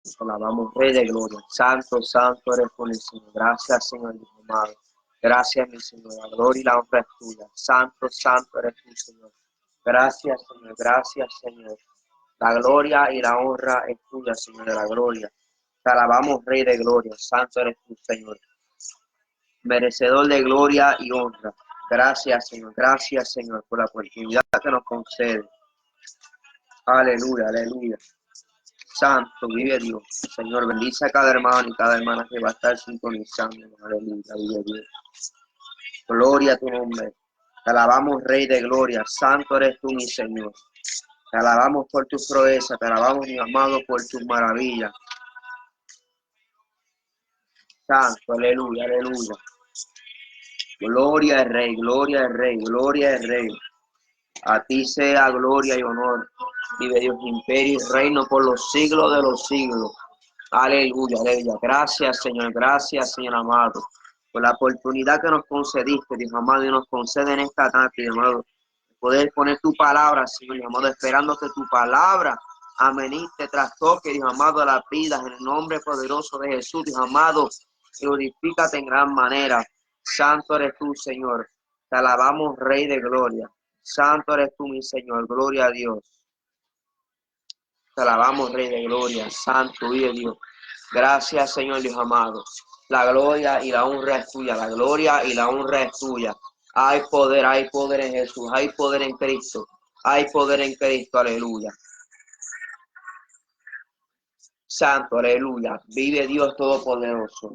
Te alabamos, Rey de Gloria. Santo, santo eres tú, mi Señor. Gracias, Señor, mi amado. Gracias, mi Señor. La gloria y la honra es tuya. Santo, santo eres tú, Señor. Gracias, Señor. Gracias, Señor. La gloria y la honra es tuya, Señor de la gloria. Te alabamos, Rey de Gloria. Santo eres tú, Señor. Merecedor de gloria y honra. Gracias, Señor. Gracias, Señor, por la oportunidad que nos concede. Aleluya, aleluya. Santo, vive Dios. Señor, bendice a cada hermano y cada hermana que va a estar sintonizando. Aleluya, vive Dios. Gloria a tu nombre. Te alabamos, Rey de Gloria. Santo eres tú, mi Señor. Te alabamos por tu proeza. Te alabamos, mi amado, por tu maravilla. Santo, aleluya, aleluya. Gloria al Rey, gloria al Rey, gloria al Rey. A ti sea gloria y honor. Vive Dios, imperio y reino por los siglos de los siglos. Aleluya, aleluya. Gracias, Señor amado, por la oportunidad que nos concediste, Dios amado, y nos concede en esta tarde, Dios amado, poder poner tu palabra, Señor, Dios amado, esperando que tu palabra, amén, te trastoque, Dios amado, a las vidas, en el nombre poderoso de Jesús, Dios amado, glorifícate en gran manera. Santo eres tú, Señor. Te alabamos, Rey de Gloria. Santo eres tú, mi Señor. Gloria a Dios. Te alabamos, Rey de Gloria. Santo, vive Dios. Gracias, Señor Dios amado. La gloria y la honra es tuya. La gloria y la honra es tuya. Hay poder en Jesús. Hay poder en Cristo. Hay poder en Cristo. Aleluya. Santo, aleluya. Vive Dios Todopoderoso.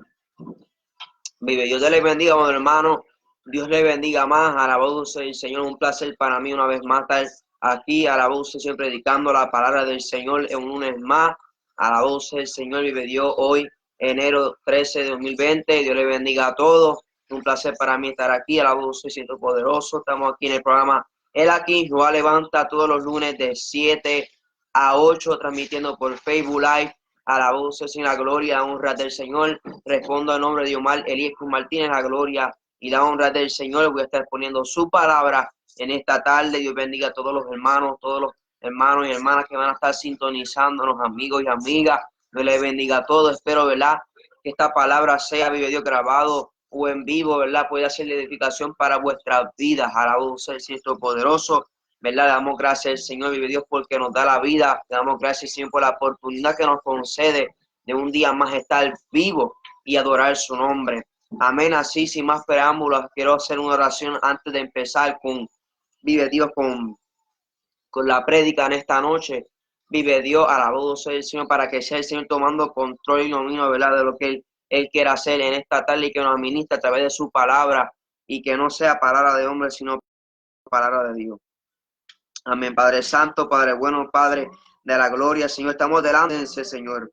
Vive. Dios le bendiga, hermano. Dios le bendiga más. Alabado sea el Señor. Un placer para mí una vez más estar aquí. Alabado sea siempre predicando la palabra del Señor en un lunes más. Alabado sea el Señor. Vive Dios hoy, enero 13 de 2020. Dios le bendiga a todos. Un placer para mí estar aquí. Alabado sea el Señor poderoso. Estamos aquí en el programa Él aquí. Jehová levanta todos los lunes de 7 a 8, transmitiendo por Facebook Live. Alabado sea sin la gloria, honra del Señor. Respondo al nombre de Omar Elías Martínez, la gloria y la honra del Señor. Voy a estar poniendo su palabra en esta tarde. Dios bendiga a todos los hermanos y hermanas que van a estar sintonizándonos, amigos y amigas. Dios les bendiga a todos. Espero, ¿verdad?, que esta palabra sea, vive Dios, grabado o en vivo, ¿verdad?, puede hacer edificación para vuestras vidas. Alabado sea el Señor poderoso. ¿Verdad? Le damos gracias al Señor, vive Dios, porque nos da la vida. Le damos gracias, Señor, por la oportunidad que nos concede de un día más estar vivo y adorar su nombre. Amén. Así, sin más preámbulos, quiero hacer una oración antes de empezar con, vive Dios, con la prédica en esta noche. Vive Dios, alabado sea el Señor, para que sea el Señor tomando control y dominio, ¿verdad?, de lo que Él quiere hacer en esta tarde y que nos administre a través de su palabra y que no sea palabra de hombre, sino palabra de Dios. Amén. Padre Santo, Padre bueno, Padre de la gloria, Señor, estamos delante de ese Señor,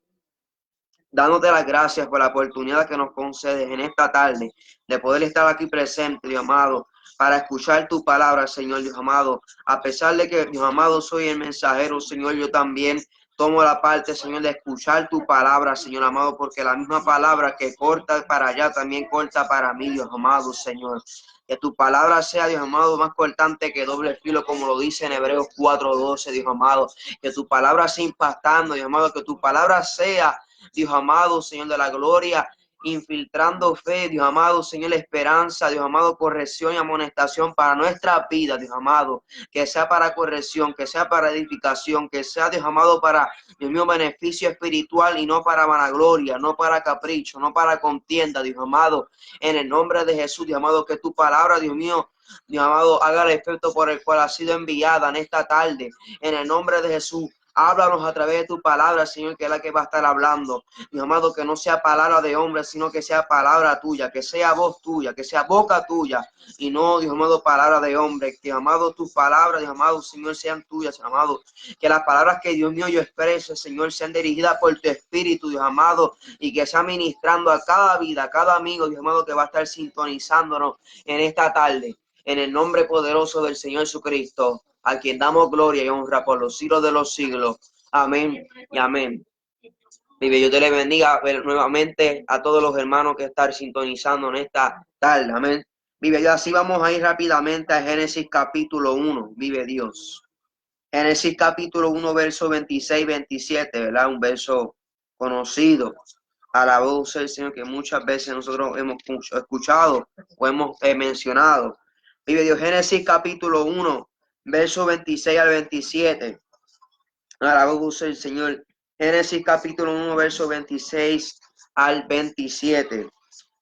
dándote las gracias por la oportunidad que nos concedes en esta tarde de poder estar aquí presente, Dios amado, para escuchar tu palabra, Señor, Dios amado. A pesar de que, Dios amado, soy el mensajero, Señor, yo también tomo la parte, Señor, de escuchar tu palabra, Señor amado, porque la misma palabra que corta para allá también corta para mí, Dios amado, Señor. Que tu palabra sea, Dios amado, más cortante que doble filo, como lo dice en Hebreos 4:12, Dios amado. Que tu palabra sea impactando, Dios amado. Que tu palabra sea, Dios amado, Señor de la gloria, infiltrando fe, Dios amado, Señor, la esperanza, Dios amado, corrección y amonestación para nuestra vida, Dios amado, que sea para corrección, que sea para edificación, que sea, Dios amado, para, Dios mío, beneficio espiritual y no para vanagloria, no para capricho, no para contienda, Dios amado, en el nombre de Jesús, Dios amado, que tu palabra, Dios mío, Dios amado, haga el efecto por el cual ha sido enviada en esta tarde, en el nombre de Jesús. Háblanos a través de tu palabra, Señor, que es la que va a estar hablando. Dios amado, que no sea palabra de hombre, sino que sea palabra tuya, que sea voz tuya, que sea boca tuya, y no, Dios amado, palabra de hombre. Dios amado, tus palabras, Dios amado, Señor, sean tuyas, amado. Que las palabras que, Dios mío, yo exprese, Señor, sean dirigidas por tu Espíritu, Dios amado, y que sea ministrando a cada vida, a cada amigo, Dios amado, que va a estar sintonizándonos en esta tarde. En el nombre poderoso del Señor Jesucristo, a quien damos gloria y honra por los siglos de los siglos. Amén y amén. Vive, yo te le bendiga nuevamente a todos los hermanos que están sintonizando en esta tarde. Amén. Vive, y así vamos a ir rápidamente a Génesis capítulo 1. Vive Dios. Génesis capítulo 1, verso 26, 27, ¿verdad? Un verso conocido. Alabado sea el Señor, que muchas veces nosotros hemos escuchado o hemos mencionado. Vive Dios, Génesis capítulo 1, verso 26 al 27. Alabado sea el Señor. Génesis capítulo 1, verso 26 al 27.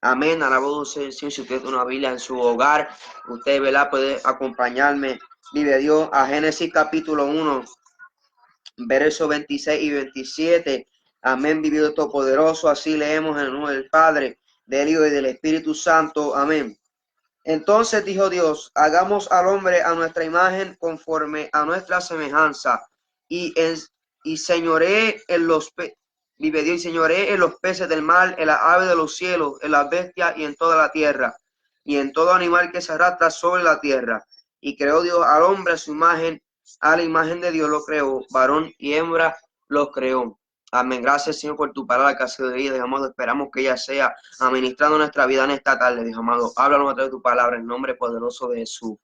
Amén. Alabado sea el Señor. Si usted tiene una Biblia en su hogar, usted, ¿verdad?, puede acompañarme. Vive Dios, a Génesis capítulo 1, verso 26 y 27. Amén. Vivido Todopoderoso. Así leemos en el nombre del Padre, del Hijo y del Espíritu Santo. Amén. Entonces dijo Dios: hagamos al hombre a nuestra imagen, conforme a nuestra semejanza, y señoree en los vive Dios, y señoree en los peces del mar, en las aves de los cielos, en las bestias y en toda la tierra, y en todo animal que se arrastra sobre la tierra. Y creó Dios al hombre a su imagen, a la imagen de Dios lo creó, varón y hembra los creó. Amén. Gracias, Señor, por tu palabra que ha sido de vida, Dios amado. Esperamos que ella sea administrando nuestra vida en esta tarde, Dios amado. Háblanos a través de tu palabra, en nombre poderoso de Jesús.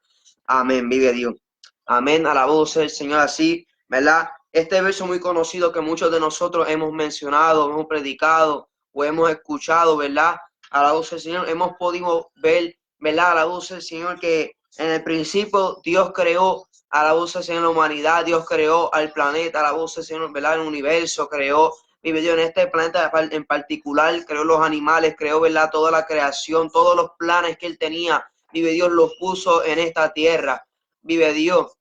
Amén. Vive Dios. Amén. Alabado sea el Señor. Así, ¿verdad? Este verso muy conocido que muchos de nosotros hemos mencionado, hemos predicado o hemos escuchado, ¿verdad? Alabado sea el Señor. Hemos podido ver, ¿verdad? Alabado sea el Señor, que en el principio Dios creó a la voz del Señor la humanidad, Dios creó al planeta, a la voz del Señor, ¿verdad?, el universo, creó, vive Dios en este planeta en particular, creó los animales, creó, ¿verdad?, toda la creación, todos los planes que Él tenía, vive Dios, los puso en esta tierra, vive Dios,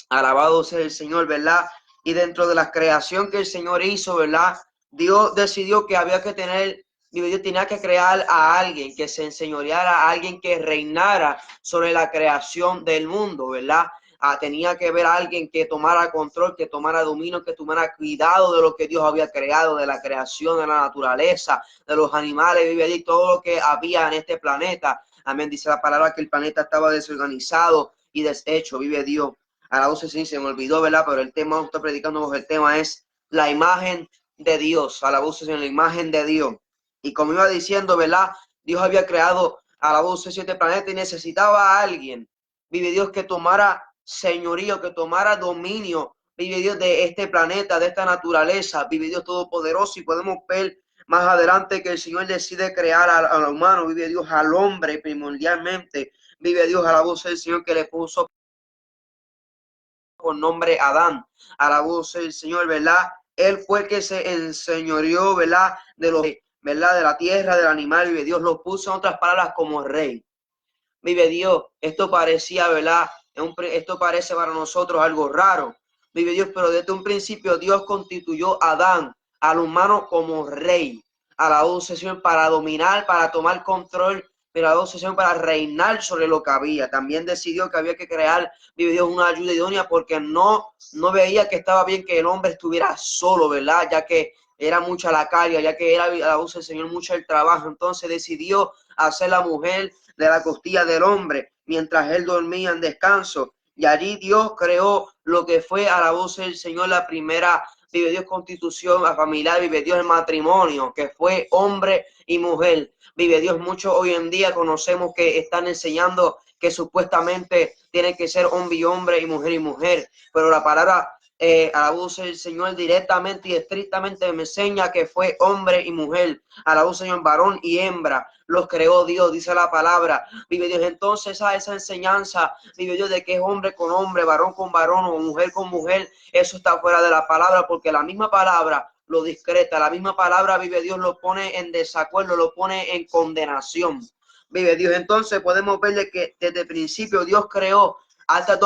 alabado sea el Señor, ¿verdad? Y dentro de la creación que el Señor hizo, ¿verdad?, Dios decidió que había que tener, Dios tenía que crear a alguien que se enseñoreara, a alguien que reinara sobre la creación del mundo, ¿verdad? Tenía que ver a alguien que tomara control, que tomara dominio, que tomara cuidado de lo que Dios había creado, de la creación, de la naturaleza, de los animales, vive allí, todo lo que había en este planeta. Amén. Dice la palabra que el planeta estaba desorganizado y deshecho, vive Dios. A la voz sí se me olvidó, ¿verdad? Pero el tema, estoy predicando, el tema es la imagen de Dios, a la voz en la imagen de Dios. Y como iba diciendo, ¿verdad? Dios había creado a la voz de este planeta y necesitaba a alguien, vive Dios, que tomara señorío, que tomara dominio, vive Dios, de este planeta, de esta naturaleza, vive Dios todopoderoso. Y podemos ver más adelante que el Señor decide crear al humano, vive Dios, al hombre primordialmente, vive Dios, a la voz del Señor, que le puso por nombre Adán, a la voz del Señor, ¿verdad? Él fue el que se enseñoreó, ¿verdad?, de los, ¿verdad?, de la tierra, del animal, vive Dios, lo puso en otras palabras como rey. Vive Dios, esto parecía, ¿verdad? Esto parece para nosotros algo raro, vive Dios, pero desde un principio Dios constituyó a Adán, al humano, como rey, a la obsesión, para dominar, para tomar control, pero a la obsesión, para reinar sobre lo que había. También decidió que había que crear, vive Dios, una ayuda idónea, porque no veía que estaba bien que el hombre estuviera solo, ¿verdad? Ya que era mucha la carga, ya que era a la voz del Señor mucho el trabajo. Entonces decidió hacer la mujer de la costilla del hombre mientras él dormía en descanso. Y allí Dios creó lo que fue, a la voz del Señor, la primera, vive Dios, constitución familiar, vive Dios, el matrimonio, que fue hombre y mujer. Vive Dios, mucho hoy en día conocemos que están enseñando que supuestamente tiene que ser hombre y hombre y mujer, pero la palabra a la voz del Señor directamente y estrictamente me enseña que fue hombre y mujer, a la voz del Señor, varón y hembra, los creó Dios, dice la palabra, vive Dios. Entonces a esa enseñanza, vive Dios, de que es hombre con hombre, varón con varón o mujer con mujer, eso está fuera de la palabra, porque la misma palabra lo discreta, la misma palabra, vive Dios, lo pone en desacuerdo, lo pone en condenación, vive Dios. Entonces podemos verle que desde el principio Dios creó a estos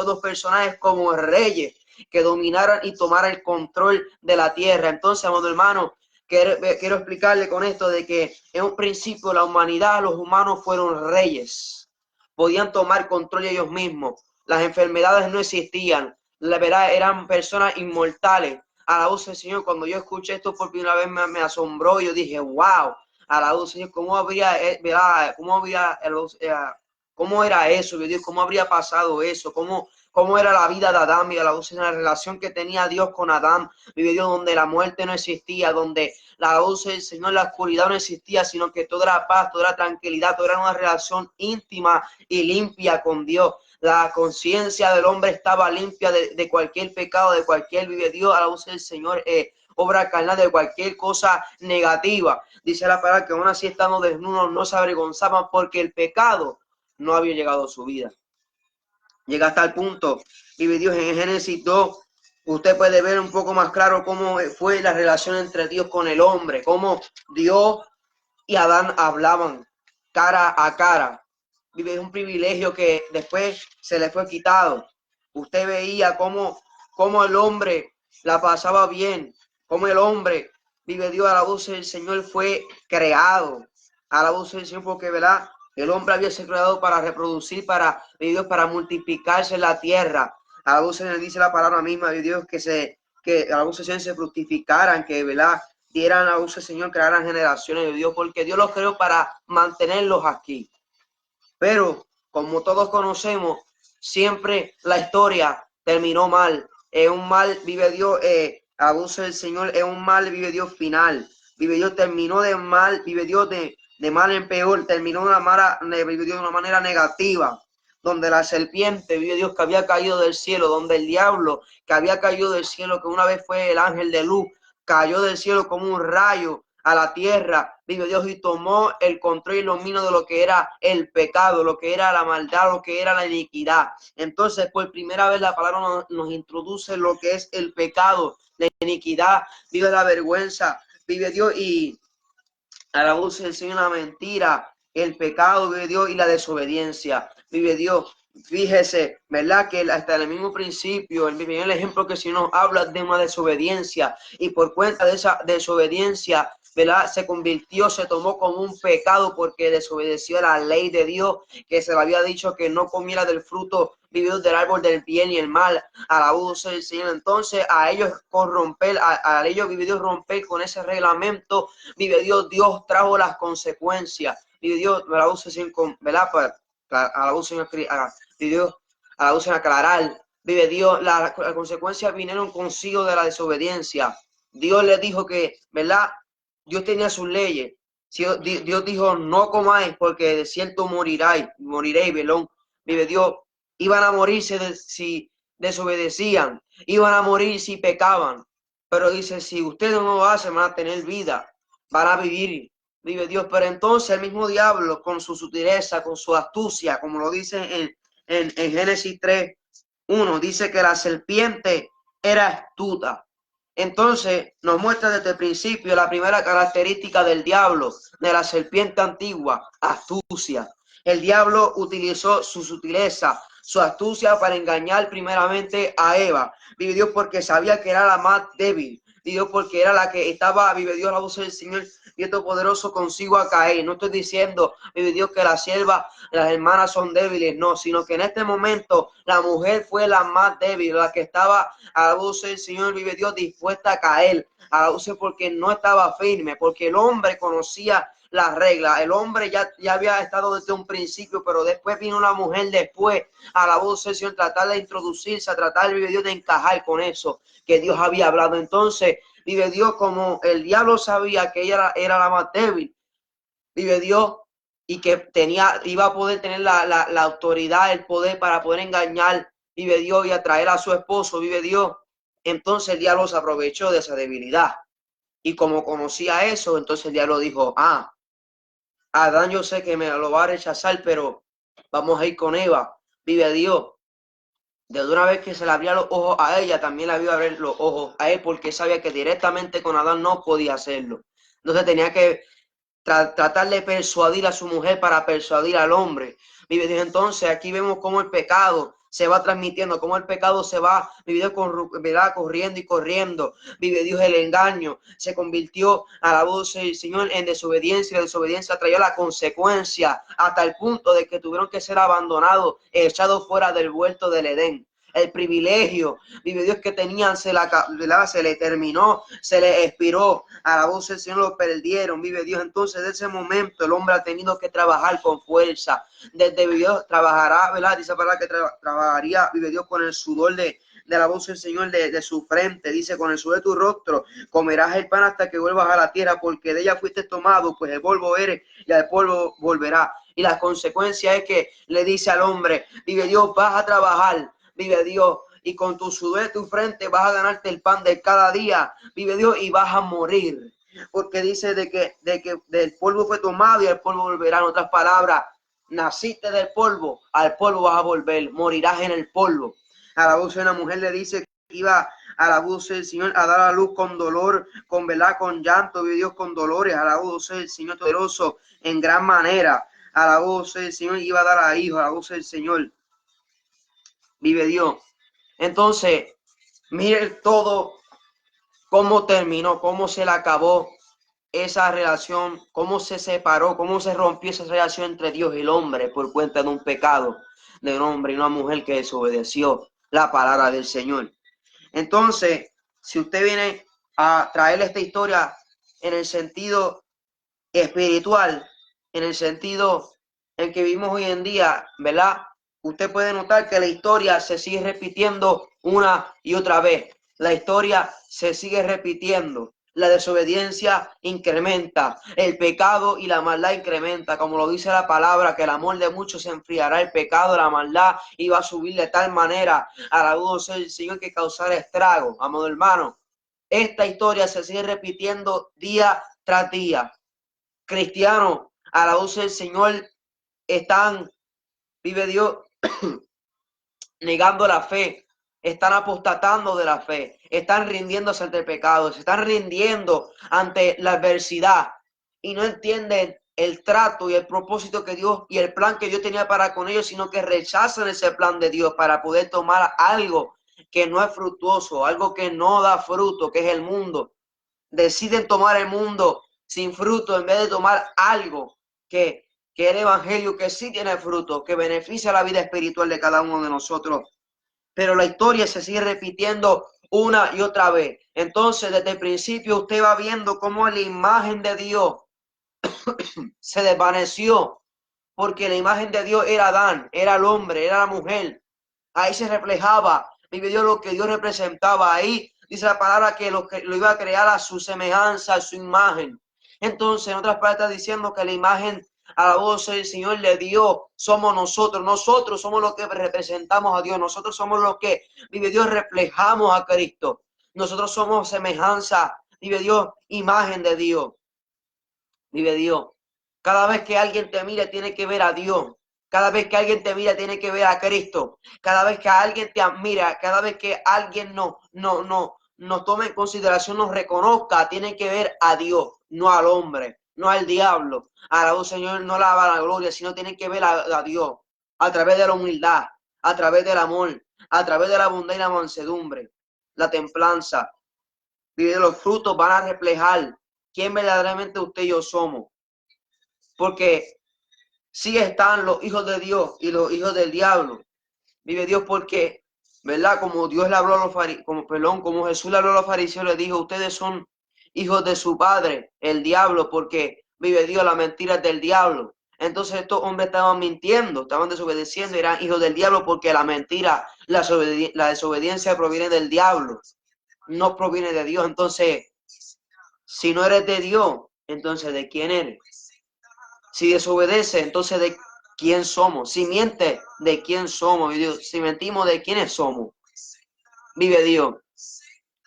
dos personajes como reyes, que dominaran y tomaran el control de la tierra. Entonces, amado hermano, quiero explicarle con esto de que en un principio la humanidad, los humanos fueron reyes, podían tomar control de ellos mismos, las enfermedades no existían, la verdad, eran personas inmortales. A la voz del Señor, cuando yo escuché esto por primera vez, me asombró. Yo dije, wow, a la voz del Señor, ¿cómo habría, verdad, cómo era eso, Dios? ¿Cómo habría pasado eso? ¿Cómo era la vida de Adán? Y a la voz de la relación que tenía Dios con Adán, vive Dios, donde la muerte no existía, donde la voz del Señor, la oscuridad no existía, sino que toda era paz, toda era tranquilidad, toda era una relación íntima y limpia con Dios. La conciencia del hombre estaba limpia de cualquier pecado, de cualquier, vive Dios, a la voz del Señor, obra carnal, de cualquier cosa negativa. Dice la palabra que aún así estando desnudos no se avergonzaban porque el pecado no había llegado a su vida. Llega hasta el punto, vive Dios, en Génesis 2, usted puede ver un poco más claro cómo fue la relación entre Dios con el hombre, cómo Dios y Adán hablaban cara a cara. Vive, es un privilegio que después se le fue quitado. Usted veía cómo el hombre la pasaba bien, cómo el hombre, vive Dios, a la voz del Señor fue creado, a la voz del Señor, porque verdad, el hombre había sido creado para reproducir, para Dios, para multiplicarse en la tierra. A la voz del Señor dice la palabra misma de Dios que a la voz del Señor se fructificaran, que verdad dieran a la voz del Señor, crearan generaciones de Dios, porque Dios los creó para mantenerlos aquí. Pero como todos conocemos, siempre la historia terminó mal. Es un mal, vive Dios, abuso del Señor, es un mal, vive Dios final. Vive Dios terminó de mal, vive Dios de mal en peor, terminó de vive Dios de una manera negativa, donde la serpiente, vive Dios, que había caído del cielo, donde el diablo, que había caído del cielo, que una vez fue el ángel de luz, cayó del cielo como un rayo a la tierra, vive Dios, y tomó el control y el dominio de lo que era el pecado, lo que era la maldad, lo que era la iniquidad. Entonces, por primera vez la palabra nos introduce lo que es el pecado, la iniquidad, vive la vergüenza, vive Dios, y a la voz del Señor la mentira, el pecado, vive Dios, y la desobediencia, vive Dios. Fíjese, ¿verdad? Que hasta el mismo principio, el primer ejemplo que si nos habla de una desobediencia, y por cuenta de esa desobediencia, ¿verdad? Se convirtió, se tomó como un pecado porque desobedeció la ley de Dios, que se le había dicho que no comiera del fruto vivido del árbol del bien y el mal, a la voz del Señor. Entonces, a ellos corromper, a ellos vive Dios romper con ese reglamento, vive Dios, Dios trajo las consecuencias, vive Dios, a la voz del Señor, ¿verdad? A la voz del Señor, Dios, a la voz del aclarar, vive Dios, las consecuencias vinieron consigo de la desobediencia. Dios le dijo que, ¿verdad? Dios tenía sus leyes. Dios dijo, no comáis porque de cierto moriréis, velón. Vive Dios, iban a morirse si desobedecían, iban a morir si pecaban. Pero dice, si ustedes no lo hacen, van a tener vida, van a vivir, vive Dios. Pero entonces el mismo diablo, con su sutileza, con su astucia, como lo dice en Génesis 3:1, dice que la serpiente era astuta. Entonces nos muestra desde el principio la primera característica del diablo, de la serpiente antigua, astucia. El diablo utilizó su sutileza, su astucia para engañar primeramente a Eva. Vive Dios porque sabía que era la más débil. Vive Dios porque era la que estaba, vive Dios, la voz del Señor, y esto poderoso consigo a caer. No estoy diciendo, vive Dios, que las siervas, las hermanas son débiles, no, sino que en este momento la mujer fue la más débil, la que estaba a la voz del Señor, vive Dios, dispuesta a caer, a la voz porque no estaba firme, porque el hombre conocía las reglas, el hombre ya había estado desde un principio, pero después vino la mujer después, a la voz del Señor, tratar de introducirse, a tratar, vive Dios, de encajar con eso que Dios había hablado. Entonces, vive Dios, como el diablo sabía que ella era la más débil, vive Dios, y que iba a poder tener la autoridad, el poder para poder engañar, vive Dios, y atraer a su esposo, vive Dios. Entonces el diablo se aprovechó de esa debilidad. Y como conocía eso, entonces el diablo dijo, Adán yo sé que me lo va a rechazar, pero vamos a ir con Eva, vive Dios. De una vez que se le abría los ojos a ella, también le había abrir los ojos a él, porque sabía que directamente con Adán no podía hacerlo. Entonces tenía que tratar de persuadir a su mujer para persuadir al hombre. Vive Dios. Entonces aquí vemos cómo el pecado se va transmitiendo, cómo el pecado se va, vive Dios, corriendo y corriendo. Vive Dios, el engaño se convirtió a la voz del Señor en desobediencia. La desobediencia traía la consecuencia hasta el punto de que tuvieron que ser abandonados, echados fuera del huerto del Edén. El privilegio, vive Dios, que tenían, se le terminó, se le expiró, a la voz del Señor lo perdieron, vive Dios. Entonces, desde ese momento, el hombre ha tenido que trabajar con fuerza. Desde Dios trabajará, ¿verdad? Dice para que trabajaría, vive Dios, con el sudor de la voz del Señor de su frente. Dice, con el sudor de tu rostro comerás el pan hasta que vuelvas a la tierra, porque de ella fuiste tomado, pues el polvo eres y al polvo volverá. Y la consecuencia es que le dice al hombre, vive Dios, vas a trabajar, vive Dios, y con tu sudor de tu frente vas a ganarte el pan de cada día, vive Dios, y vas a morir. Porque dice de que del polvo fue tomado y al polvo volverá. En otras palabras, naciste del polvo, al polvo vas a volver, morirás en el polvo. A la voz de una mujer le dice que iba a la voz del Señor a dar a luz con dolor, con velar, con llanto, vive Dios, con dolores. A la voz del Señor poderoso en gran manera. A la voz del Señor iba a dar a hijos, a la voz del Señor. Vive Dios. Entonces, mire todo cómo terminó, cómo se le acabó esa relación, cómo se separó, cómo se rompió esa relación entre Dios y el hombre por cuenta de un pecado de un hombre y una mujer que desobedeció la palabra del Señor. Entonces, si usted viene a traerle esta historia en el sentido espiritual, en el sentido en que vivimos hoy en día, ¿verdad? Usted puede notar que la historia se sigue repitiendo una y otra vez. La historia se sigue repitiendo. La desobediencia incrementa, el pecado y la maldad incrementa, como lo dice la palabra, que el amor de muchos se enfriará, el pecado, la maldad, y va a subir de tal manera a la voz del Señor que causará estrago. Amado hermano, esta historia se sigue repitiendo día tras día. Cristianos, a la voz del Señor, están, vive Dios, negando la fe, están apostatando de la fe, están rindiéndose ante el pecado, se están rindiendo ante la adversidad y no entienden el trato y el propósito que Dios y el plan que Dios tenía para con ellos, sino que rechazan ese plan de Dios para poder tomar algo que no es fructuoso, algo que no da fruto, que es el mundo. Deciden tomar el mundo sin fruto en vez de tomar algo que el evangelio, que sí tiene fruto, que beneficia la vida espiritual de cada uno de nosotros. Pero la historia se sigue repitiendo una y otra vez. Entonces, desde el principio usted va viendo cómo la imagen de Dios se desvaneció, porque la imagen de Dios era Adán, era el hombre, era la mujer. Ahí se reflejaba, vive Dios, lo que Dios representaba. Ahí dice la palabra que lo iba a crear a su semejanza, a su imagen. Entonces, en otras palabras, está diciendo que la imagen a la voz del Señor le dio, somos nosotros. Nosotros somos los que representamos a Dios. Nosotros somos los que, vive Dios, reflejamos a Cristo. Nosotros somos semejanza, vive Dios, imagen de Dios. Vive Dios. Cada vez que alguien te mire, tiene que ver a Dios. Cada vez que alguien te mira, tiene que ver a Cristo. Cada vez que alguien te admira, cada vez que alguien nos tome en consideración, nos reconozca, tiene que ver a Dios, no al hombre, no al diablo. A la voz del Señor no la va la gloria, sino tiene que ver a Dios a través de la humildad, a través del amor, a través de la bondad y la mansedumbre, la templanza. Y los frutos van a reflejar quién verdaderamente usted y yo somos. Porque sí están los hijos de Dios y los hijos del diablo. Vive Dios porque, ¿verdad? Como Dios le habló a los fariseos, como Jesús le habló a los fariseos, le dijo, ustedes son hijos de su padre, el diablo, porque vive Dios, la mentira es del diablo. Entonces estos hombres estaban mintiendo, estaban desobedeciendo, eran hijos del diablo porque la mentira, la desobediencia proviene del diablo, no proviene de Dios. Entonces, si no eres de Dios, entonces ¿de quién eres? Si desobedece, entonces ¿de quién somos? Si miente, ¿de quién somos? Si mentimos, ¿de quiénes somos? Vive Dios.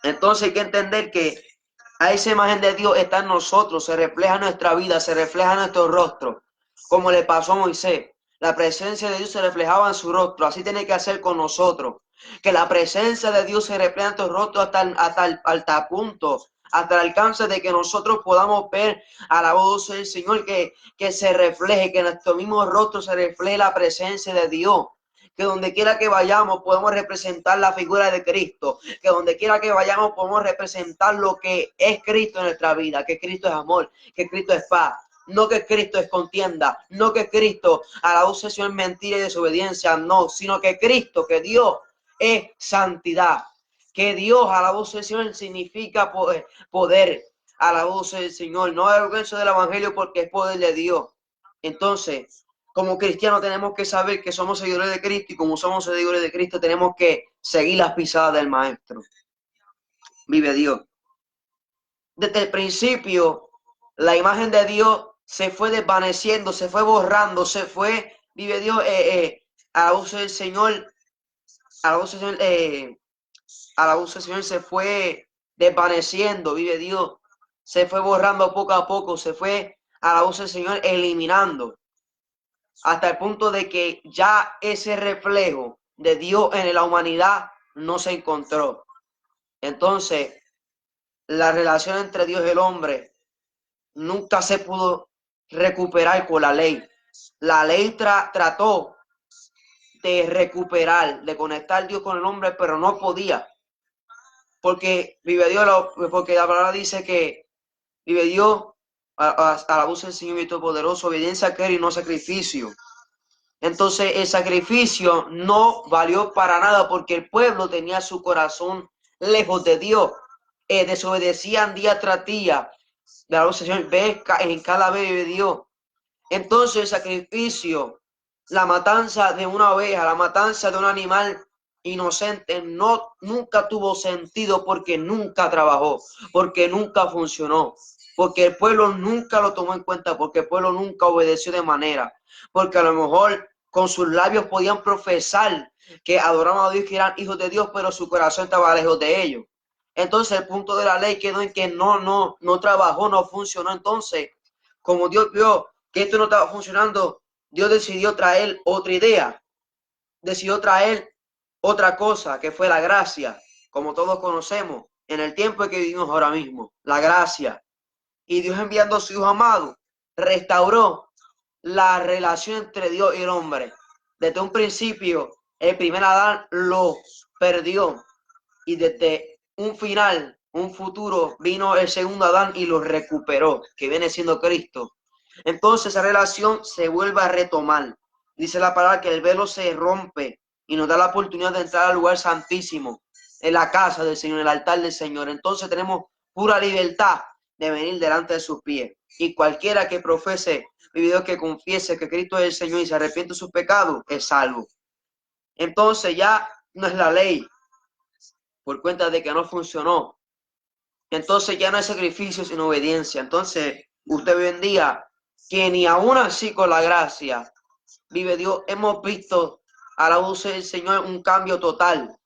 Entonces hay que entender que a esa imagen de Dios está en nosotros, se refleja en nuestra vida, se refleja en nuestro rostro, como le pasó a Moisés. La presencia de Dios se reflejaba en su rostro, así tiene que hacer con nosotros. Que la presencia de Dios se refleja en tu rostro hasta punto, hasta el alcance de que nosotros podamos ver a la voz del Señor, que se refleje, que en nuestro mismo rostro se refleje la presencia de Dios. Que donde quiera que vayamos podemos representar la figura de Cristo, que donde quiera que vayamos podemos representar lo que es Cristo en nuestra vida, que Cristo es amor, que Cristo es paz. No que Cristo es contienda, no que Cristo a la obsesión es mentira y desobediencia, no, sino que Cristo, que Dios es santidad, que Dios a la voz del Señor significa poder, a la voz del Señor, no avergüenza del evangelio porque es poder de Dios. Entonces, como cristianos tenemos que saber que somos seguidores de Cristo y como somos seguidores de Cristo tenemos que seguir las pisadas del Maestro. Vive Dios. Desde el principio, la imagen de Dios se fue desvaneciendo, se fue borrando, se fue, vive Dios, a la voz del Señor, a la voz del Señor, a la voz del Señor se fue desvaneciendo, vive Dios, se fue borrando poco a poco, se fue a la voz del Señor eliminando, hasta el punto de que ya ese reflejo de Dios en la humanidad no se encontró. Entonces, la relación entre Dios y el hombre nunca se pudo recuperar con la ley. La ley trató de recuperar, de conectar Dios con el hombre, pero no podía. Porque vive Dios, porque la palabra dice que vive Dios a la voz del Señor Todopoderoso, obediencia a aquel y no sacrificio. Entonces el sacrificio no valió para nada porque el pueblo tenía su corazón lejos de Dios. Desobedecían día tras día. De la voz del Señor, ve en cada vez de Dios. Entonces el sacrificio, la matanza de una oveja, la matanza de un animal inocente, nunca tuvo sentido porque nunca trabajó, porque nunca funcionó, porque el pueblo nunca lo tomó en cuenta, porque el pueblo nunca obedeció de manera, porque a lo mejor con sus labios podían profesar que adoraban a Dios, que eran hijos de Dios, pero su corazón estaba lejos de ellos. Entonces el punto de la ley quedó en que no trabajó, no funcionó. Entonces, como Dios vio que esto no estaba funcionando, Dios decidió traer otra idea, decidió traer otra cosa, que fue la gracia, como todos conocemos, en el tiempo en que vivimos ahora mismo, la gracia. Y Dios, enviando a su Hijo amado, restauró la relación entre Dios y el hombre. Desde un principio, el primer Adán lo perdió, y desde un final, un futuro, vino el segundo Adán y lo recuperó, que viene siendo Cristo. Entonces esa relación se vuelve a retomar. Dice la palabra que el velo se rompe y nos da la oportunidad de entrar al lugar santísimo, en la casa del Señor, en el altar del Señor. Entonces tenemos pura libertad de venir delante de sus pies. Y cualquiera que profese, que confiese que Cristo es el Señor y se arrepiente de sus pecados, es salvo. Entonces ya no es la ley, por cuenta de que no funcionó. Entonces ya no hay sacrificio sino obediencia. Entonces usted hoy en día, que ni aún así con la gracia, vive Dios, hemos visto a la luz del Señor un cambio total.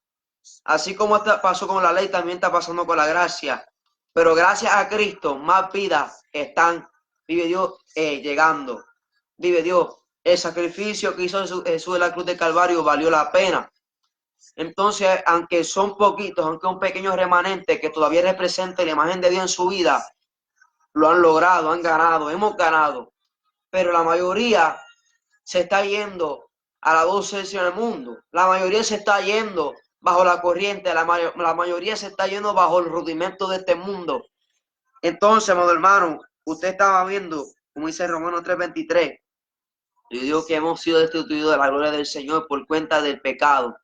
Así como pasó con la ley, también está pasando con la gracia. Pero gracias a Cristo, más vidas están, vive Dios, llegando. Vive Dios, el sacrificio que hizo Jesús de la cruz de Calvario valió la pena. Entonces, aunque son poquitos, aunque un pequeño remanente que todavía representa la imagen de Dios en su vida, lo han logrado, han ganado, hemos ganado. Pero la mayoría se está yendo a la voz del Señor del mundo. La mayoría se está yendo bajo la corriente, la mayoría se está yendo bajo el rudimento de este mundo. Entonces, amado hermano, usted estaba viendo, como dice Romanos 3:23, y digo que hemos sido destituidos de la gloria del Señor por cuenta del pecado.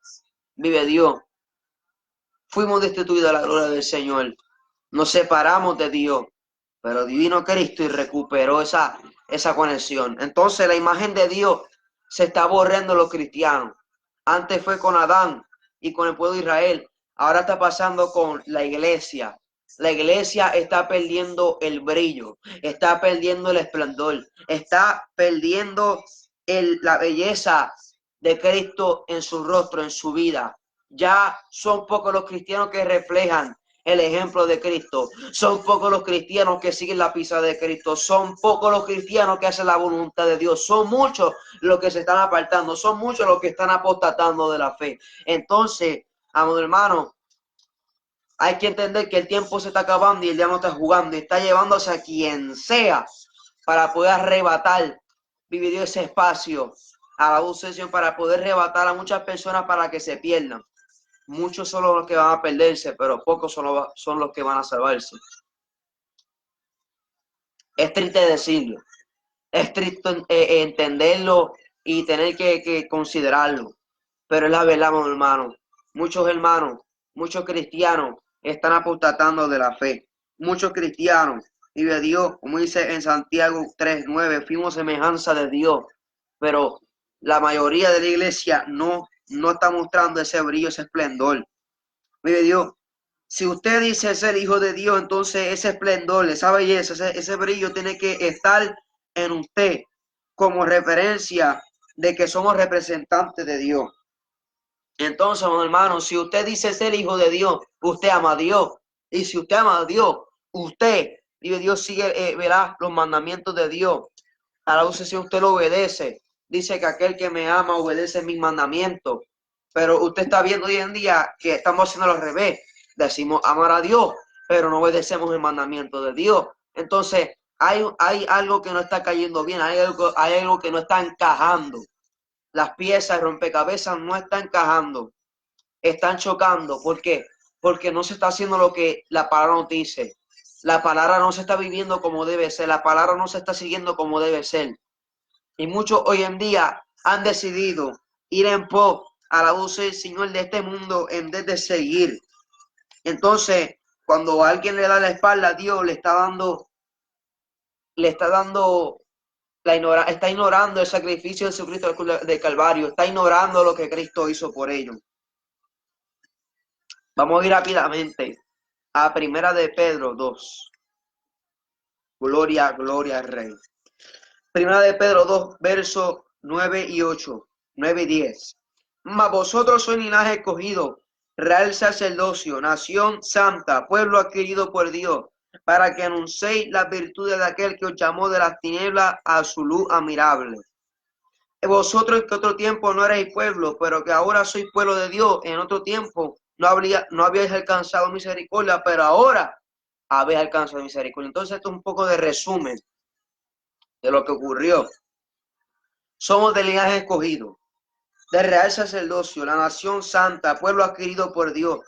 Vive Dios. Fuimos destituidos de la gloria del Señor. Nos separamos de Dios, pero divino Cristo y recuperó esa conexión. Entonces la imagen de Dios se está borrando en los cristianos. Antes fue con Adán y con el pueblo de Israel. Ahora está pasando con la iglesia. La iglesia está perdiendo el brillo, está perdiendo el esplendor, está perdiendo la belleza de Cristo en su rostro, en su vida. Ya son pocos los cristianos que reflejan el ejemplo de Cristo. Son pocos los cristianos que siguen la pista de Cristo. Son pocos los cristianos que hacen la voluntad de Dios. Son muchos los que se están apartando. Son muchos los que están apostatando de la fe. Entonces, amado hermano, hay que entender que el tiempo se está acabando y el día no está jugando y está llevándose a quien sea para poder arrebatar, vivir ese espacio a la obsesión, para poder arrebatar a muchas personas para que se pierdan. Muchos son los que van a perderse, pero pocos son los que van a salvarse. Es triste decirlo, es triste entenderlo y tener que considerarlo, pero es la verdad, hermano. Muchos hermanos, muchos cristianos están apostatando de la fe. Muchos cristianos, vive Dios, como dice en Santiago 3:9, fuimos semejanza de Dios, pero la mayoría de la iglesia no está mostrando ese brillo, ese esplendor. Vive Dios. Si usted dice ser hijo de Dios, entonces ese esplendor, esa belleza, ese brillo tiene que estar en usted como referencia de que somos representantes de Dios. Entonces, hermano, si usted dice ser hijo de Dios, usted ama a Dios. Y si usted ama a Dios, usted, vive Dios, sigue, verá los mandamientos de Dios. A la luz, si usted lo obedece, dice que aquel que me ama obedece mis mandamientos. Pero usted está viendo hoy en día que estamos haciendo al revés. Decimos amar a Dios, pero no obedecemos el mandamiento de Dios. Entonces, hay algo que no está cayendo bien, hay algo que no está encajando. Las piezas de rompecabezas no están encajando, están chocando. ¿Por qué? Porque no se está haciendo lo que la palabra nos dice. La palabra no se está viviendo como debe ser. La palabra no se está siguiendo como debe ser. Y muchos hoy en día han decidido ir en pos a la voz del Señor de este mundo en vez de seguir. Entonces, cuando alguien le da la espalda a Dios, está ignorando el sacrificio de Jesucristo del Calvario, está ignorando lo que Cristo hizo por ellos. Vamos a ir rápidamente a Primera de Pedro 2. Gloria, gloria al Rey. Primera de Pedro 2, versos 9 y 8, 9 y 10. Mas vosotros sois linaje escogido, real sacerdocio, nación santa, pueblo adquirido por Dios, para que anunciéis las virtudes de aquel que os llamó de las tinieblas a su luz admirable. Vosotros que otro tiempo no erais pueblo, pero que ahora sois pueblo de Dios, en otro tiempo no habíais alcanzado misericordia, pero ahora habéis alcanzado misericordia. Entonces esto es un poco de resumen de lo que ocurrió. Somos del linaje escogido, del real sacerdocio, la nación santa, pueblo adquirido por Dios,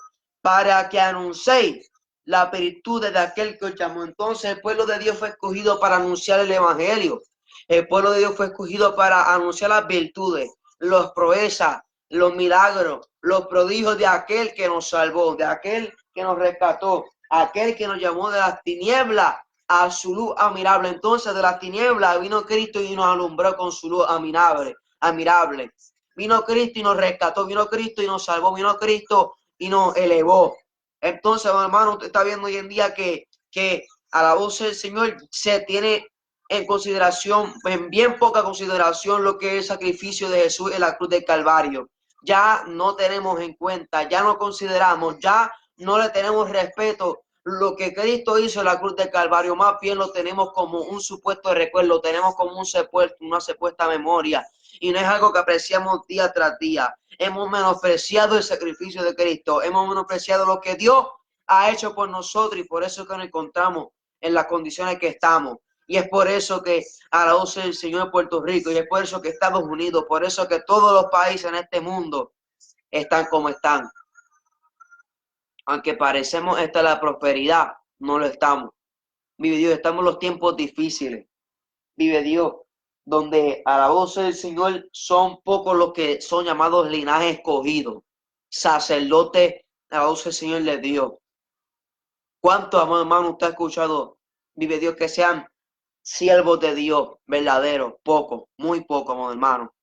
para que anunciéis la virtud de aquel que os llamó. Entonces el pueblo de Dios fue escogido para anunciar el evangelio. El pueblo de Dios fue escogido para anunciar las virtudes, los proezas, los milagros, los prodigios de aquel que nos salvó, de aquel que nos rescató, aquel que nos llamó de las tinieblas a su luz admirable. Entonces de las tinieblas vino Cristo y nos alumbró con su luz admirable. Vino Cristo y nos rescató, vino Cristo y nos salvó, vino Cristo y nos elevó. Entonces, hermano, usted está viendo hoy en día que a la voz del Señor se tiene en consideración, en bien poca consideración, lo que es el sacrificio de Jesús en la cruz del Calvario. Ya no tenemos en cuenta, ya no consideramos, ya no le tenemos respeto lo que Cristo hizo en la cruz del Calvario. Más bien lo tenemos como un supuesto recuerdo, lo tenemos como una supuesta memoria, y no es algo que apreciamos día tras día. Hemos menospreciado el sacrificio de Cristo, hemos menospreciado lo que Dios ha hecho por nosotros, y por eso es que nos encontramos en las condiciones que estamos. Y es por eso que a la voz del Señor de Puerto Rico, y es por eso que Estados Unidos, por eso que todos los países en este mundo están como están. Aunque parecemos estar en la prosperidad, no lo estamos. Vive Dios, estamos en los tiempos difíciles. Vive Dios, donde a la voz del Señor son pocos los que son llamados linaje escogido, sacerdote a la voz del Señor de Dios. ¿Cuántos, hermano, usted ha escuchado, vive Dios, que sean siervos de Dios verdaderos? Poco, muy poco, hermano.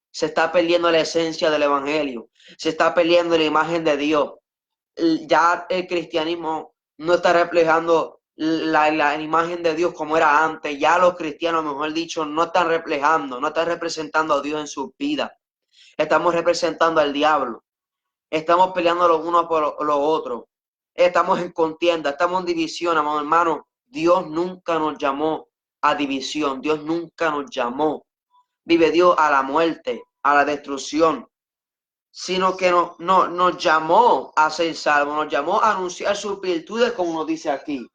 Se está perdiendo la esencia del evangelio, se está perdiendo la imagen de Dios. Ya el cristianismo no está reflejando la imagen de Dios como era antes. Ya los cristianos, mejor dicho, no están reflejando, no están representando a Dios en sus vidas. Estamos representando al diablo. Estamos peleando los unos por los otros. Estamos en contienda, estamos en división, amado hermano. Dios nunca nos llamó a división. Dios nunca nos llamó, vive Dios, a la muerte, a la destrucción, sino que nos llamó a ser salvos, nos llamó a anunciar sus virtudes, como nos dice aquí.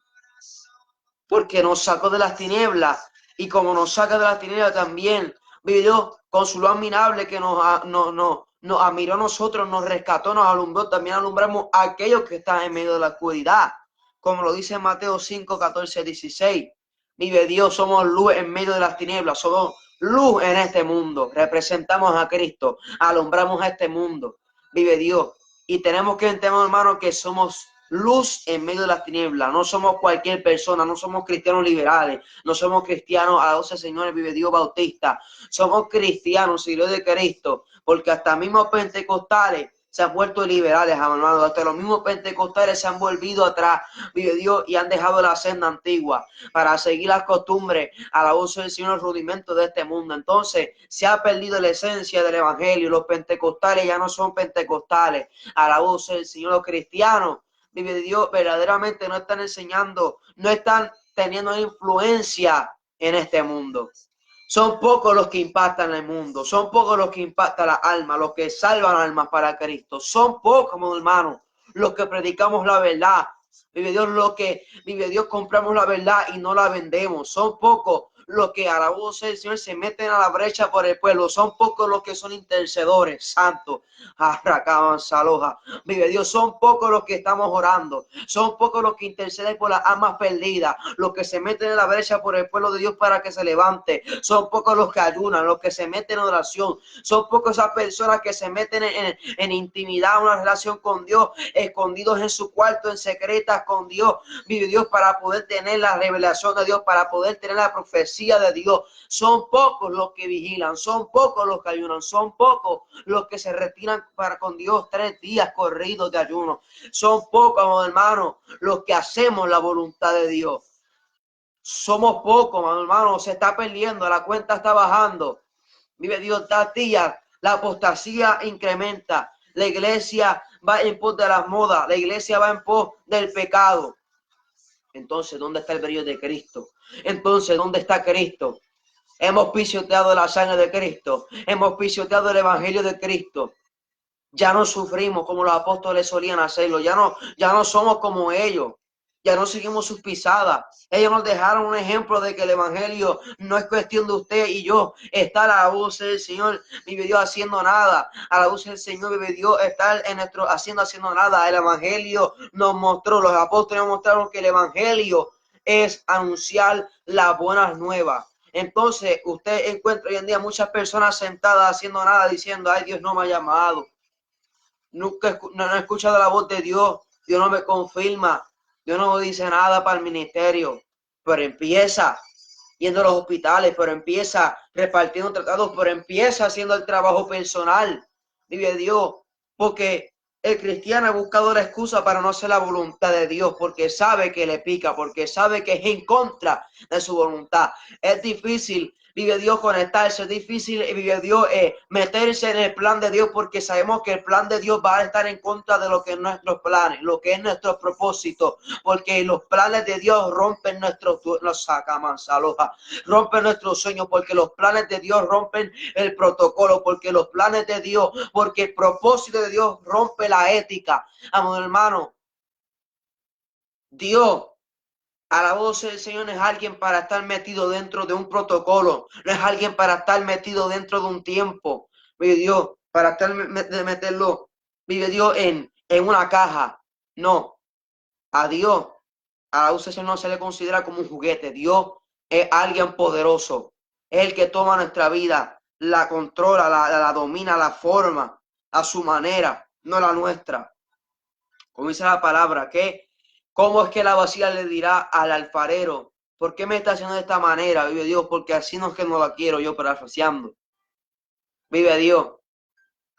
Porque nos sacó de las tinieblas, y como nos saca de las tinieblas también, vive Dios, con su luz admirable que nos admiró a nosotros, nos rescató, nos alumbró, también alumbramos a aquellos que están en medio de la oscuridad. Como lo dice Mateo 5, 14, 16. Vive Dios, somos luz en medio de las tinieblas, somos luz en este mundo, representamos a Cristo, alumbramos a este mundo. Vive Dios. Y tenemos que entender, hermano, que somos luz en medio de las tinieblas. No somos cualquier persona, no somos cristianos liberales, no somos cristianos a 12 señores, vive Dios bautista. Somos cristianos, seguidores de Cristo, porque hasta mismos pentecostales se han vuelto liberales, hermano. Hasta los mismos pentecostales se han volvido atrás, vive Dios, y han dejado la senda antigua para seguir las costumbres a la voz del Señor, los rudimentos de este mundo. Entonces, se ha perdido la esencia del evangelio. Los pentecostales ya no son pentecostales a la voz del Señor. Los cristianos, vive Dios, verdaderamente no están enseñando, no están teniendo influencia en este mundo. Son pocos los que impactan el mundo, son pocos los que impactan las almas, los que salvan almas para Cristo. Son pocos, hermanos, los que predicamos la verdad. Vive Dios, lo que vive Dios, compramos la verdad y no la vendemos. Son pocos los que a la voz del Señor se meten a la brecha por el pueblo. Son pocos los que son intercedores, santos. Arracaban Saloja. Vive Dios, son pocos los que estamos orando. Son pocos los que interceden por las almas perdidas. Los que se meten en la brecha por el pueblo de Dios para que se levante. Son pocos los que ayunan, los que se meten en oración. Son pocos esas personas que se meten en intimidad, una relación con Dios, escondidos en su cuarto, en secretas con Dios. Vive Dios, para poder tener la revelación de Dios, para poder tener la profecía de Dios. Son pocos los que vigilan, son pocos los que ayunan, son pocos los que se retiran para con Dios 3 días corridos de ayuno. Son pocos, hermanos, los que hacemos la voluntad de Dios. Somos pocos, hermano, se está perdiendo, la cuenta está bajando. Vive Dios, da días, la apostasía incrementa, la iglesia va en pos de las modas, la iglesia va en pos del pecado. Entonces, ¿dónde está el brillo de Cristo? Entonces, ¿dónde está Cristo? Hemos pisoteado la sangre de Cristo, hemos pisoteado el evangelio de Cristo. Ya no sufrimos como los apóstoles solían hacerlo, ya no somos como ellos. Ya no seguimos sus pisadas. Ellos nos dejaron un ejemplo de que el evangelio no es cuestión de usted y yo. Estar a la voz del Señor, vive Dios haciendo nada. A la voz del Señor, vive Dios estar en nuestro haciendo nada. El evangelio nos mostró, los apóstoles nos mostraron que el evangelio es anunciar las buenas nuevas. Entonces, usted encuentra hoy en día muchas personas sentadas haciendo nada, diciendo, ay, Dios no me ha llamado. Nunca no he escuchado la voz de Dios. Dios no me confirma. Dios no dice nada para el ministerio, pero empieza yendo a los hospitales, pero empieza repartiendo tratados, pero empieza haciendo el trabajo personal. Vive Dios, porque el cristiano ha buscado la excusa para no hacer la voluntad de Dios, porque sabe que le pica, porque sabe que es en contra de su voluntad. Es difícil, vive Dios, conectarse, es difícil, vive Dios, meterse en el plan de Dios, porque sabemos que el plan de Dios va a estar en contra de lo que es nuestros planes, lo que es nuestro propósito, porque los planes de Dios rompen rompen nuestros sueños, porque los planes de Dios rompen el protocolo, porque los planes de Dios, porque el propósito de Dios rompe la ética. Amor hermano, Dios, a la voz del Señor, no es alguien para estar metido dentro de un protocolo, no es alguien para estar metido dentro de un tiempo, vive Dios, para estar meterlo, vive Dios en una caja. No, a Dios, a la voz del Señor no se le considera como un juguete. Dios es alguien poderoso, es el que toma nuestra vida, la controla, la domina, la forma a su manera, no la nuestra. Como dice la palabra, que ¿cómo es que la vasija le dirá al alfarero? ¿Por qué me está haciendo de esta manera? Vive Dios, porque así no es que no la quiero yo, parafraseando. Vive Dios.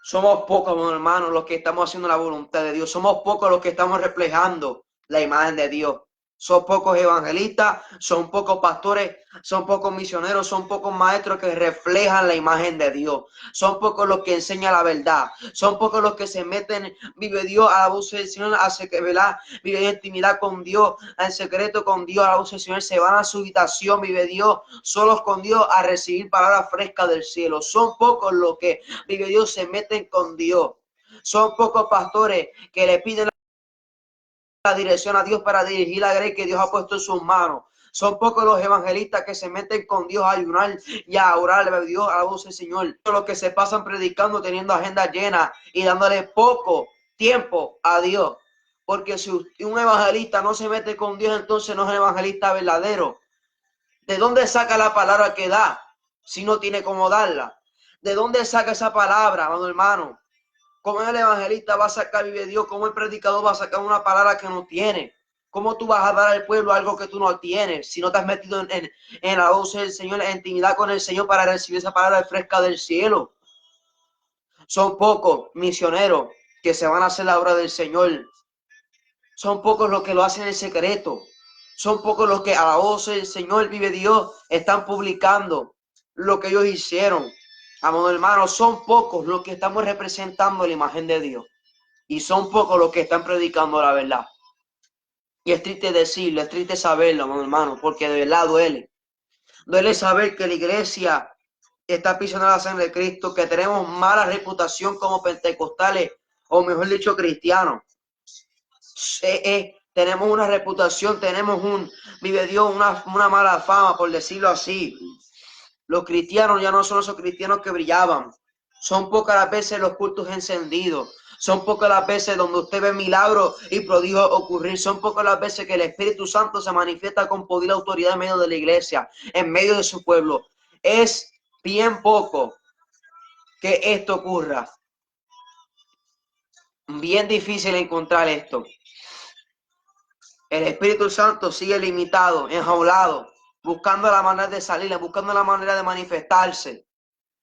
Somos pocos, hermanos, los que estamos haciendo la voluntad de Dios. Somos pocos los que estamos reflejando la imagen de Dios. Son pocos evangelistas, son pocos pastores, son pocos misioneros, son pocos maestros que reflejan la imagen de Dios. Son pocos los que enseñan la verdad. Son pocos los que se meten, vive Dios, a la voz del Señor, hace que vive en intimidad con Dios, en secreto con Dios, a la voz del Señor, se van a su habitación, vive Dios, solos con Dios, a recibir palabras frescas del cielo. Son pocos los que, vive Dios, se meten con Dios. Son pocos pastores que le piden la dirección a Dios para dirigir la grey que Dios ha puesto en sus manos. Son pocos los evangelistas que se meten con Dios a ayunar y a orar a Dios, a la voz del Señor. Los que se pasan predicando, teniendo agenda llena y dándole poco tiempo a Dios. Porque si un evangelista no se mete con Dios, entonces no es un evangelista verdadero. ¿De dónde saca la palabra que da si no tiene cómo darla? ¿De dónde saca esa palabra, hermano? ¿Cómo el evangelista va a sacar, vive Dios? ¿Cómo el predicador va a sacar una palabra que no tiene? ¿Cómo tú vas a dar al pueblo algo que tú no tienes? Si no te has metido en la voz del Señor, en intimidad con el Señor para recibir esa palabra fresca del cielo. Son pocos misioneros que se van a hacer la obra del Señor. Son pocos los que lo hacen en secreto. Son pocos los que a la voz del Señor vive Dios están publicando lo que ellos hicieron. Amado hermano, son pocos los que estamos representando la imagen de Dios. Y son pocos los que están predicando la verdad. Y es triste decirlo, es triste saberlo, amado hermano, porque de verdad duele. Duele saber que la iglesia está pisando la sangre de Cristo, que tenemos mala reputación como pentecostales, o mejor dicho, cristianos. Tenemos una reputación, vive Dios, una mala fama, por decirlo así. Los cristianos ya no son esos cristianos que brillaban. Son pocas las veces los cultos encendidos. Son pocas las veces donde usted ve milagros y prodigios ocurrir. Son pocas las veces que el Espíritu Santo se manifiesta con poder y autoridad en medio de la iglesia, en medio de su pueblo. Es bien poco que esto ocurra. Bien difícil encontrar esto. El Espíritu Santo sigue limitado, enjaulado, buscando la manera de salir, buscando la manera de manifestarse.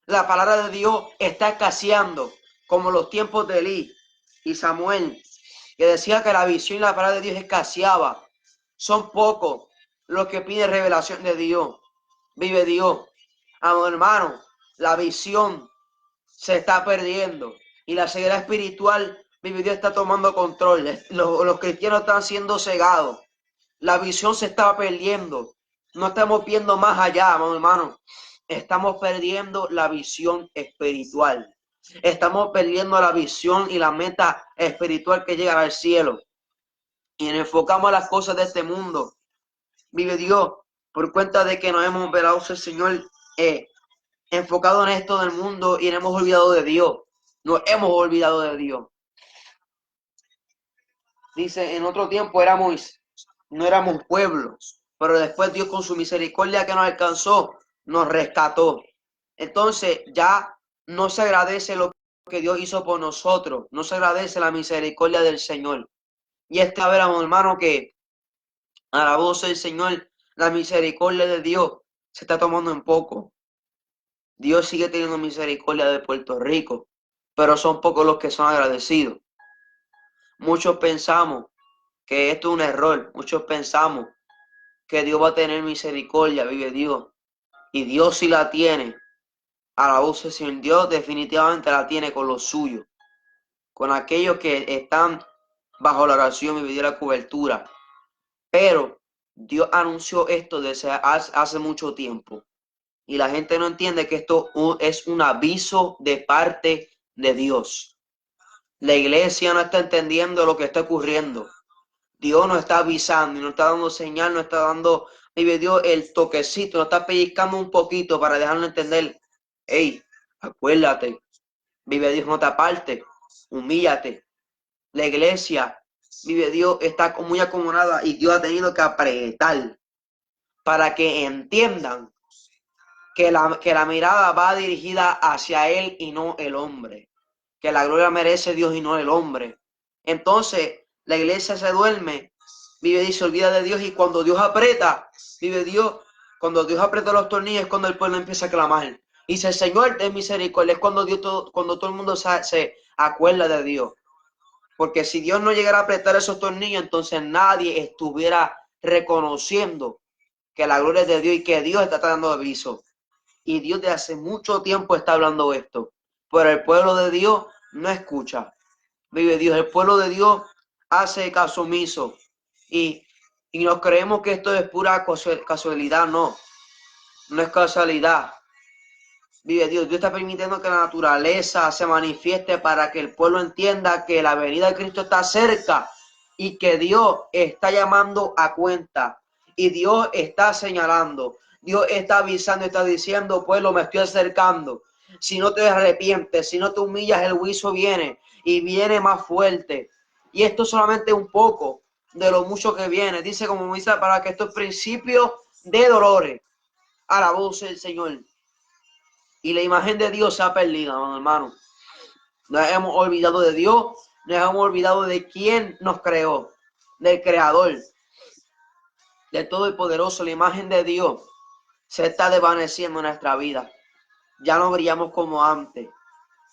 La palabra de Dios está escaseando, como los tiempos de Elí y Samuel, que decía que la visión y la palabra de Dios escaseaba. Son pocos los que piden revelación de Dios. Vive Dios. Amado hermano, la visión se está perdiendo y la ceguera espiritual, vive Dios, está tomando control. Los cristianos están siendo cegados. La visión se está perdiendo. No estamos viendo más allá, amado hermano. Estamos perdiendo la visión espiritual. Estamos perdiendo la visión y la meta espiritual que llega al cielo. Y nos enfocamos a las cosas de este mundo. Vive Dios, por cuenta de que nos hemos velado el Señor enfocado en esto del mundo y nos hemos olvidado de Dios. Nos hemos olvidado de Dios. Dice, en otro tiempo no éramos pueblos, pero después Dios con su misericordia que nos alcanzó, nos rescató. Entonces ya no se agradece lo que Dios hizo por nosotros, no se agradece la misericordia del Señor. Y esta vez, hermano, que a la voz del Señor, la misericordia de Dios se está tomando en poco. Dios sigue teniendo misericordia de Puerto Rico, pero son pocos los que son agradecidos. Muchos pensamos que esto es un error, muchos pensamos que Dios va a tener misericordia, vive Dios, y Dios sí la tiene. A la voz del Señor, Dios definitivamente la tiene con los suyos, con aquellos que están bajo la oración y vivir la cobertura. Pero Dios anunció esto desde hace mucho tiempo. Y la gente no entiende que esto es un aviso de parte de Dios. La iglesia no está entendiendo lo que está ocurriendo. Dios nos está avisando y nos está dando señal, nos está dando, vive Dios, el toquecito, nos está pellizcando un poquito para dejarnos entender. Hey, acuérdate, vive Dios, no te apartes, humíllate. La iglesia, vive Dios, está muy acomodada y Dios ha tenido que apretar para que entiendan que la mirada va dirigida hacia Él y no el hombre. Que la gloria merece Dios y no el hombre. Entonces, la iglesia se duerme, vive y se olvida de Dios, y cuando Dios aprieta, vive Dios, cuando Dios aprieta los tornillos es cuando el pueblo empieza a clamar. Y dice, Señor, ten misericordia, es cuando cuando todo el mundo se acuerda de Dios. Porque si Dios no llegara a apretar esos tornillos, entonces nadie estuviera reconociendo que la gloria es de Dios y que Dios está dando aviso. Y Dios de hace mucho tiempo está hablando esto. Pero el pueblo de Dios no escucha. Vive Dios, el pueblo de Dios hace caso omiso. Y nos creemos que esto es pura casualidad. No, no es casualidad. Vive Dios, Dios está permitiendo que la naturaleza se manifieste para que el pueblo entienda que la venida de Cristo está cerca y que Dios está llamando a cuenta y Dios está señalando, Dios está avisando, está diciendo, pueblo, me estoy acercando. Si no te arrepientes, si no te humillas, el juicio viene y viene más fuerte. Y esto solamente un poco de lo mucho que viene. Dice, como dice, para que esto es principio de dolores. A la voz del Señor. Y la imagen de Dios se ha perdido, hermano. Nos hemos olvidado de Dios, nos hemos olvidado de quién nos creó, del Creador, del Todopoderoso. La imagen de Dios se está desvaneciendo en nuestra vida. Ya no brillamos como antes.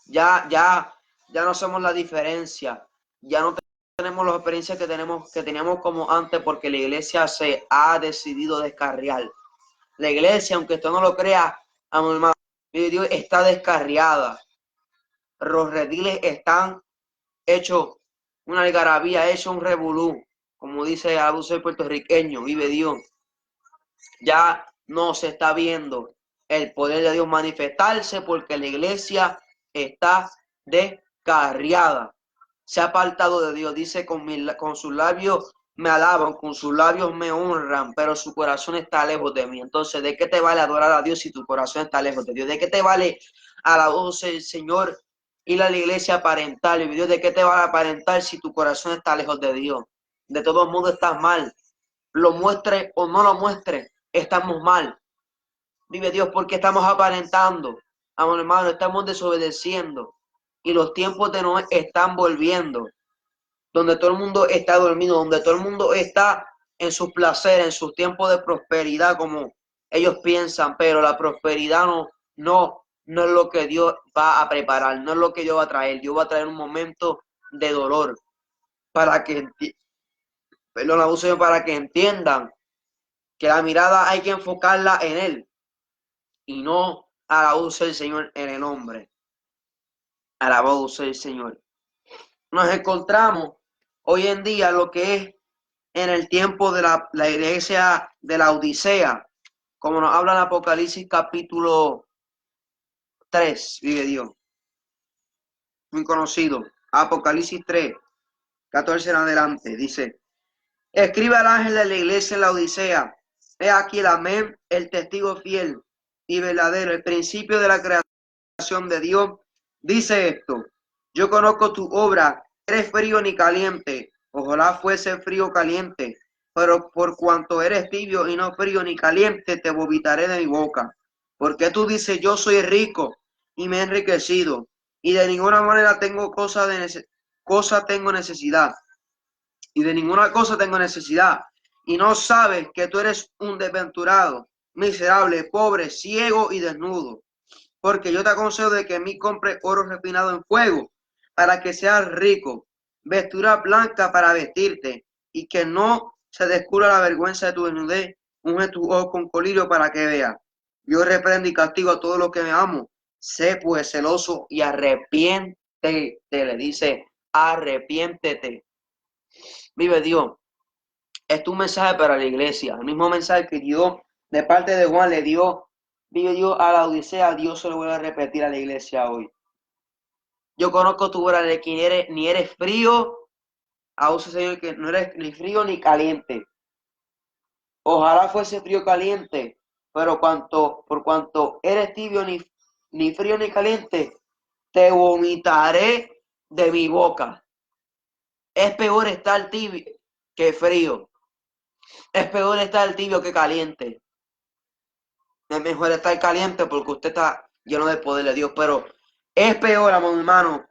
Ya Ya no somos la diferencia. Ya no tenemos las experiencias que teníamos como antes, porque la iglesia se ha decidido descarriar. La iglesia, aunque usted no lo crea, hermano, Dios, está descarriada. Los rediles están hechos una algarabía, hecho un revolú, como dice el puertorriqueño, vive Dios. Ya no se está viendo el poder de Dios manifestarse, porque la iglesia está descarriada. Se ha apartado de Dios. Dice, con sus labios me alaban, con sus labios me honran, pero su corazón está lejos de mí. Entonces, ¿de qué te vale adorar a Dios si tu corazón está lejos de Dios? ¿De qué te vale alabarse el Señor, ir a la iglesia a aparentar? Dios, ¿de qué te vale aparentar si tu corazón está lejos de Dios? De todo modo estás mal. Lo muestre o no lo muestre, estamos mal. Vive Dios, porque estamos aparentando. Amor hermano, estamos desobedeciendo. Y los tiempos de Noé están volviendo. Donde todo el mundo está dormido, donde todo el mundo está en sus placeres, en sus tiempos de prosperidad, como ellos piensan, pero la prosperidad no es lo que Dios va a preparar, no es lo que Dios va a traer. Dios va a traer un momento de dolor para que, para que entiendan que la mirada hay que enfocarla en Él y no a la voz del Señor en el hombre. A la voz del Señor. Nos encontramos hoy en día lo que es en el tiempo de la iglesia de la Odisea, como nos habla en Apocalipsis capítulo 3, vive Dios. Muy conocido. Apocalipsis 3, 14 en adelante. Dice, escribe al ángel de la iglesia en la Odisea. He aquí el amén, el testigo fiel y verdadero, el principio de la creación de Dios. Dice esto, yo conozco tu obra, eres frío ni caliente, ojalá fuese frío o caliente, pero por cuanto eres tibio y no frío ni caliente, te vomitaré de mi boca. Porque tú dices, yo soy rico y me he enriquecido, y de ninguna manera tengo tengo necesidad, y de ninguna cosa tengo necesidad, y no sabes que tú eres un desventurado, miserable, pobre, ciego y desnudo. Porque yo te aconsejo de que en mí compre oro refinado en fuego, para que seas rico, vestidura blanca para vestirte, y que no se descubra la vergüenza de tu desnudez, unge tus ojos con colirio para que veas. Yo reprendo y castigo a todos los que me amo. Sé pues celoso y arrepiéntete, le dice, arrepiéntete. Vive Dios. Esto es un mensaje para la iglesia, el mismo mensaje que Dios de parte de Juan le dio, vive Dios a la Odisea, Dios se lo vuelve a repetir a la iglesia hoy. Yo conozco tu obra de que ni eres frío, aún Señor, que no eres ni frío ni caliente. Ojalá fuese frío o caliente, pero por cuanto eres tibio, ni frío ni caliente, te vomitaré de mi boca. Es peor estar tibio que frío. Es peor estar tibio que caliente. Es mejor estar caliente porque usted está lleno del poder de Dios, pero es peor, amor hermano,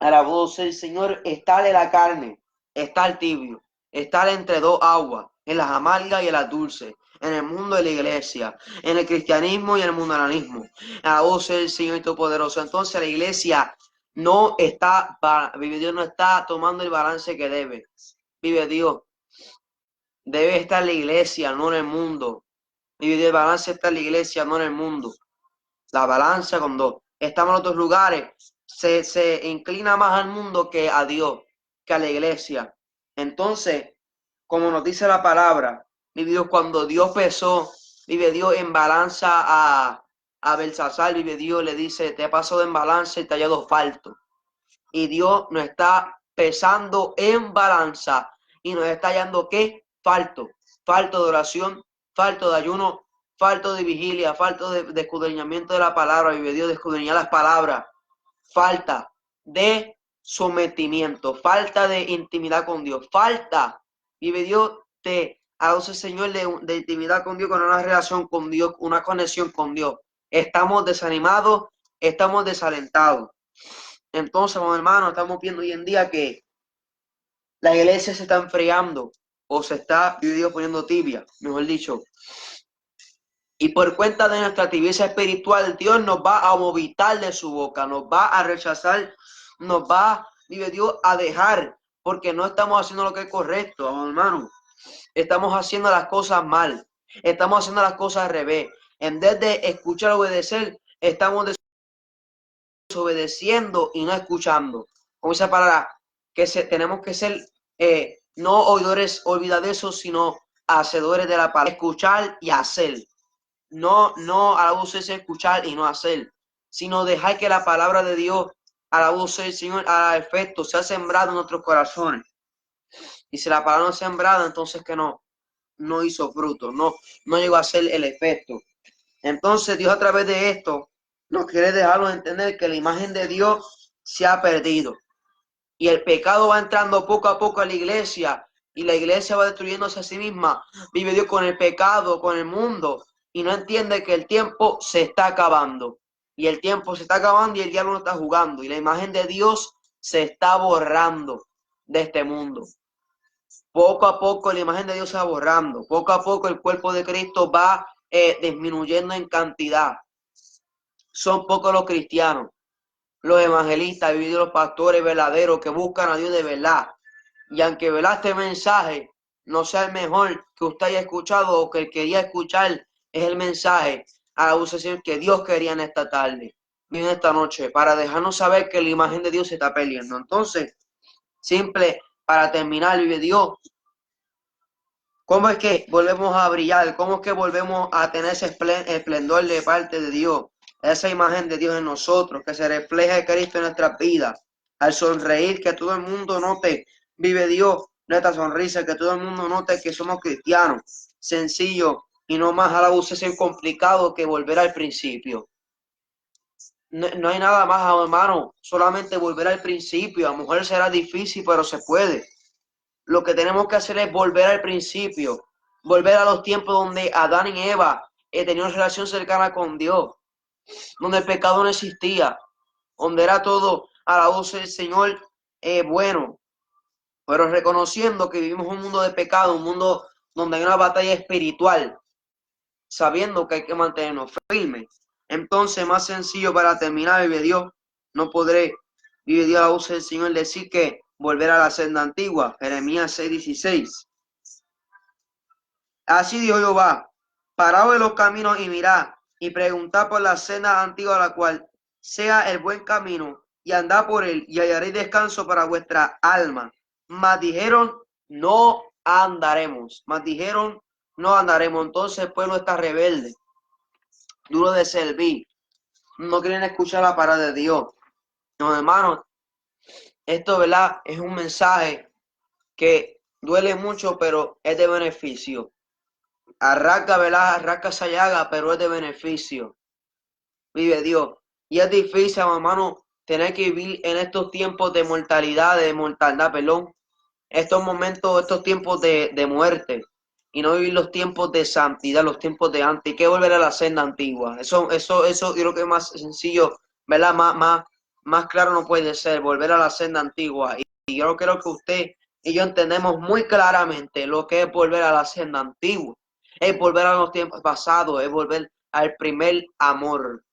a la voz del Señor, estar en la carne, estar tibio, estar entre dos aguas, en las amargas y en las dulces, en el mundo de la iglesia, en el cristianismo y en el mundanismo. A la voz del Señor Todopoderoso. Entonces la iglesia no está, vive Dios, no está tomando el balance que debe. Vive Dios. Debe estar la iglesia, no en el mundo. Vive Dios, el balance está en la iglesia, no en el mundo. La balanza cuando estamos en otros lugares se inclina más al mundo que a Dios, que a la iglesia. Entonces, como nos dice la palabra, vive Dios, cuando Dios pesó, vive Dios en balanza a Belsasar, vive Dios, le dice, te he pasado en balanza y te he hallado falto. Y Dios nos está pesando en balanza y nos está hallando ¿qué? Falto de oración, falto de ayuno, falto de vigilia, falto de escudriñamiento de la palabra, vive Dios, de escudriñar las palabras, falta de sometimiento, falta de intimidad con Dios, falta, vive Dios, a ese Señor de intimidad con Dios, con una relación con Dios, una conexión con Dios. Estamos desanimados, estamos desalentados. Entonces, hermano, estamos viendo hoy en día que la iglesia se está enfriando o se está, Dios, poniendo tibia, mejor dicho. Y por cuenta de nuestra tibieza espiritual, Dios nos va a vomitar de su boca, nos va a rechazar, nos va, vive Dios, a dejar, porque no estamos haciendo lo que es correcto, hermano. Estamos haciendo las cosas mal, estamos haciendo las cosas al revés. En vez de escuchar, obedecer, estamos desobedeciendo y no escuchando. Con esa palabra, tenemos que ser no oidores olvidadizos, sino hacedores de la palabra. Escuchar y hacer. No a la voz es escuchar y no hacer, sino dejar que la palabra de Dios, a la voz del Señor, a efecto, sea sembrado en nuestros corazones. Y si la palabra no es sembrada, entonces que no hizo fruto, no llegó a ser el efecto. Entonces Dios a través de esto nos quiere dejarnos entender que la imagen de Dios se ha perdido. Y el pecado va entrando poco a poco a la iglesia. Y la iglesia va destruyéndose a sí misma. Vive Dios con el pecado, con el mundo. Y no entiende que el tiempo se está acabando. Y el tiempo se está acabando y el diablo no está jugando. Y la imagen de Dios se está borrando de este mundo. Poco a poco la imagen de Dios se va borrando. Poco a poco el cuerpo de Cristo va disminuyendo en cantidad. Son pocos los cristianos, los evangelistas, los pastores verdaderos que buscan a Dios de verdad. Y aunque este mensaje no sea el mejor que usted haya escuchado o que él quería escuchar, es el mensaje a la Señor que Dios quería en esta tarde, en esta noche, para dejarnos saber que la imagen de Dios se está perdiendo. Entonces, simple, para terminar, vive Dios, ¿cómo es que volvemos a brillar? ¿Cómo es que volvemos a tener ese esplendor de parte de Dios? Esa imagen de Dios en nosotros, que se refleja Cristo en nuestras vidas. Al sonreír, que todo el mundo note, vive Dios, nuestra sonrisa, que todo el mundo note que somos cristianos. Sencillo y no más a la ser complicado que volver al principio. No hay nada más, hermano, solamente volver al principio. A lo mejor será difícil, pero se puede. Lo que tenemos que hacer es volver al principio, volver a los tiempos donde Adán y Eva tenían una relación cercana con Dios, donde el pecado no existía, donde era todo a la voz del Señor bueno, pero reconociendo que vivimos un mundo de pecado, un mundo donde hay una batalla espiritual, sabiendo que hay que mantenernos firmes. Entonces, más sencillo para terminar, vive Dios, no podré, vive Dios a la voz del Señor, decir que volver a la senda antigua, Jeremías 6:16. Así dijo Jehová, parado de los caminos y mirad, y preguntad por la senda antigua, la cual sea el buen camino, y andad por él, y hallaréis descanso para vuestra alma. Mas dijeron, no andaremos. Mas dijeron, no andaremos. Entonces el pueblo está rebelde, duro de servir. No quieren escuchar la palabra de Dios. No, hermanos, esto, ¿verdad? Es un mensaje que duele mucho, pero es de beneficio. Arranca, ¿verdad? Arranca esa llaga, pero es de beneficio. Vive Dios. Y es difícil, hermano, tener que vivir en estos tiempos de mortandad, perdón. Estos momentos, estos tiempos de muerte. Y no vivir los tiempos de santidad, los tiempos de antes. Hay que volver a la senda antigua. Eso yo creo que es más sencillo, ¿verdad? Más claro no puede ser. Volver a la senda antigua. Y yo creo que usted y yo entendemos muy claramente lo que es volver a la senda antigua. Es volver a los tiempos pasados, es volver al primer amor.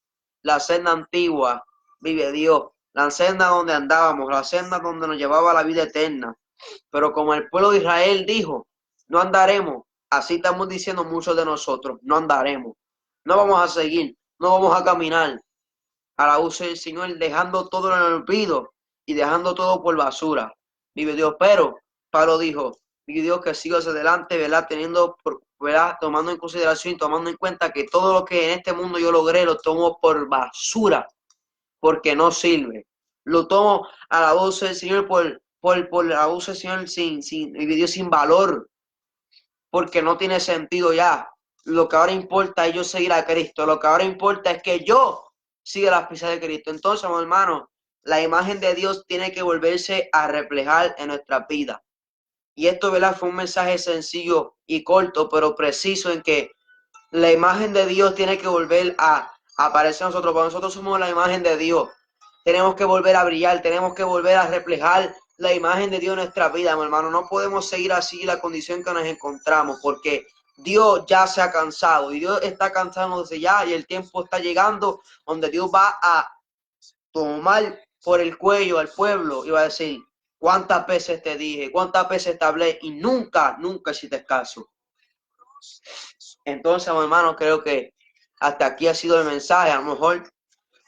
La senda antigua, vive Dios. La senda donde andábamos, la senda donde nos llevaba a la vida eterna. Pero como el pueblo de Israel dijo, no andaremos. Así estamos diciendo muchos de nosotros, no andaremos. No vamos a seguir, no vamos a caminar a la luz del Señor, dejando todo en el olvido y dejando todo por basura. Vive Dios, pero Pablo dijo, vive Dios que siga hacia adelante, ¿verdad? ¿verdad? Tomando en consideración y tomando en cuenta que todo lo que en este mundo yo logré lo tomo por basura, porque no sirve. Lo tomo a la voz del Señor por la voz del Señor vive Dios sin valor, porque no tiene sentido ya. Lo que ahora importa es yo seguir a Cristo. Lo que ahora importa es que yo siga las pisadas de Cristo. Entonces, hermano, la imagen de Dios tiene que volverse a reflejar en nuestra vida. Y esto, ¿verdad? Fue un mensaje sencillo y corto, pero preciso en que la imagen de Dios tiene que volver a aparecer en nosotros. Porque nosotros somos la imagen de Dios. Tenemos que volver a brillar, tenemos que volver a reflejar la imagen de Dios en nuestra vida, mi hermano. No podemos seguir así la condición que nos encontramos, porque Dios ya se ha cansado y Dios está cansándose ya y el tiempo está llegando donde Dios va a tomar por el cuello al pueblo y va a decir, ¿cuántas veces te dije? ¿Cuántas veces te hablé? Y nunca, nunca hiciste caso. Entonces, hermano, creo que hasta aquí ha sido el mensaje. A lo mejor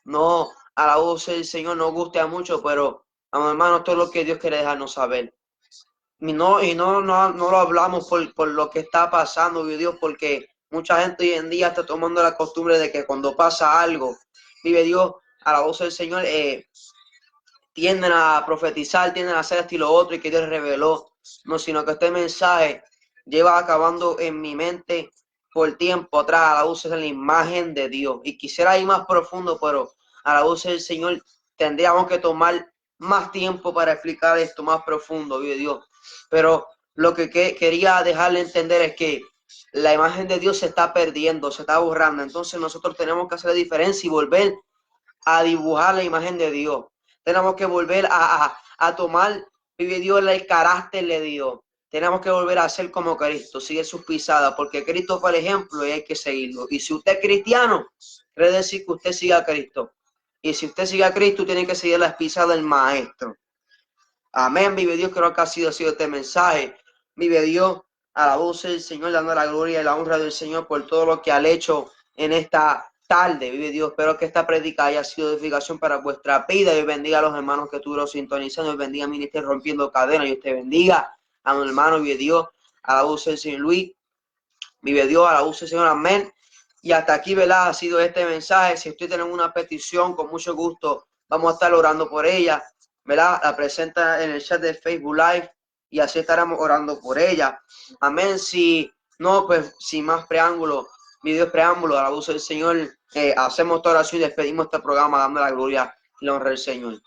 no a la voz del Señor no guste a mucho, pero hermano, esto es lo que Dios quiere dejarnos saber. No lo hablamos por lo que está pasando, Dios, porque mucha gente hoy en día está tomando la costumbre de que cuando pasa algo, vive Dios, a la voz del Señor, tienden a profetizar, tienden a hacer esto y lo otro, y que Dios reveló. No, sino que este mensaje lleva acabando en mi mente por tiempo atrás, a la voz de la imagen de Dios. Y quisiera ir más profundo, pero a la voz del Señor tendríamos que tomar más tiempo para explicar esto más profundo, vive Dios. Pero lo que quería dejarle entender es que la imagen de Dios se está perdiendo, se está borrando. Entonces nosotros tenemos que hacer la diferencia y volver a dibujar la imagen de Dios. Tenemos que volver a tomar, vive Dios, el carácter de Dios. Tenemos que volver a ser como Cristo, sigue sus pisadas, porque Cristo fue el ejemplo y hay que seguirlo. Y si usted es cristiano, quiere decir que usted sigue a Cristo. Y si usted sigue a Cristo, tiene que seguir las pisadas del Maestro. Amén, vive Dios, creo que ha sido este mensaje. Vive Dios, a la voz del Señor, dando la gloria y la honra del Señor por todo lo que ha hecho en esta tarde. Vive Dios, espero que esta prédica haya sido de edificación para vuestra vida. Y bendiga a los hermanos que estuvieron sintonizando. Y bendiga a Ministerio Rompiendo Cadenas. Y usted bendiga a mi hermano, vive Dios, a la voz del Señor Luis. Vive Dios, a la voz del Señor, amén. Y hasta aquí, ¿verdad? Ha sido este mensaje. Si usted tiene una petición, con mucho gusto vamos a estar orando por ella, ¿verdad? La presenta en el chat de Facebook Live y así estaremos orando por ella. Amén. Si no, pues sin más preámbulo, video preámbulo, a la voz del Señor, hacemos esta oración y despedimos este programa dando la gloria y la honra del Señor.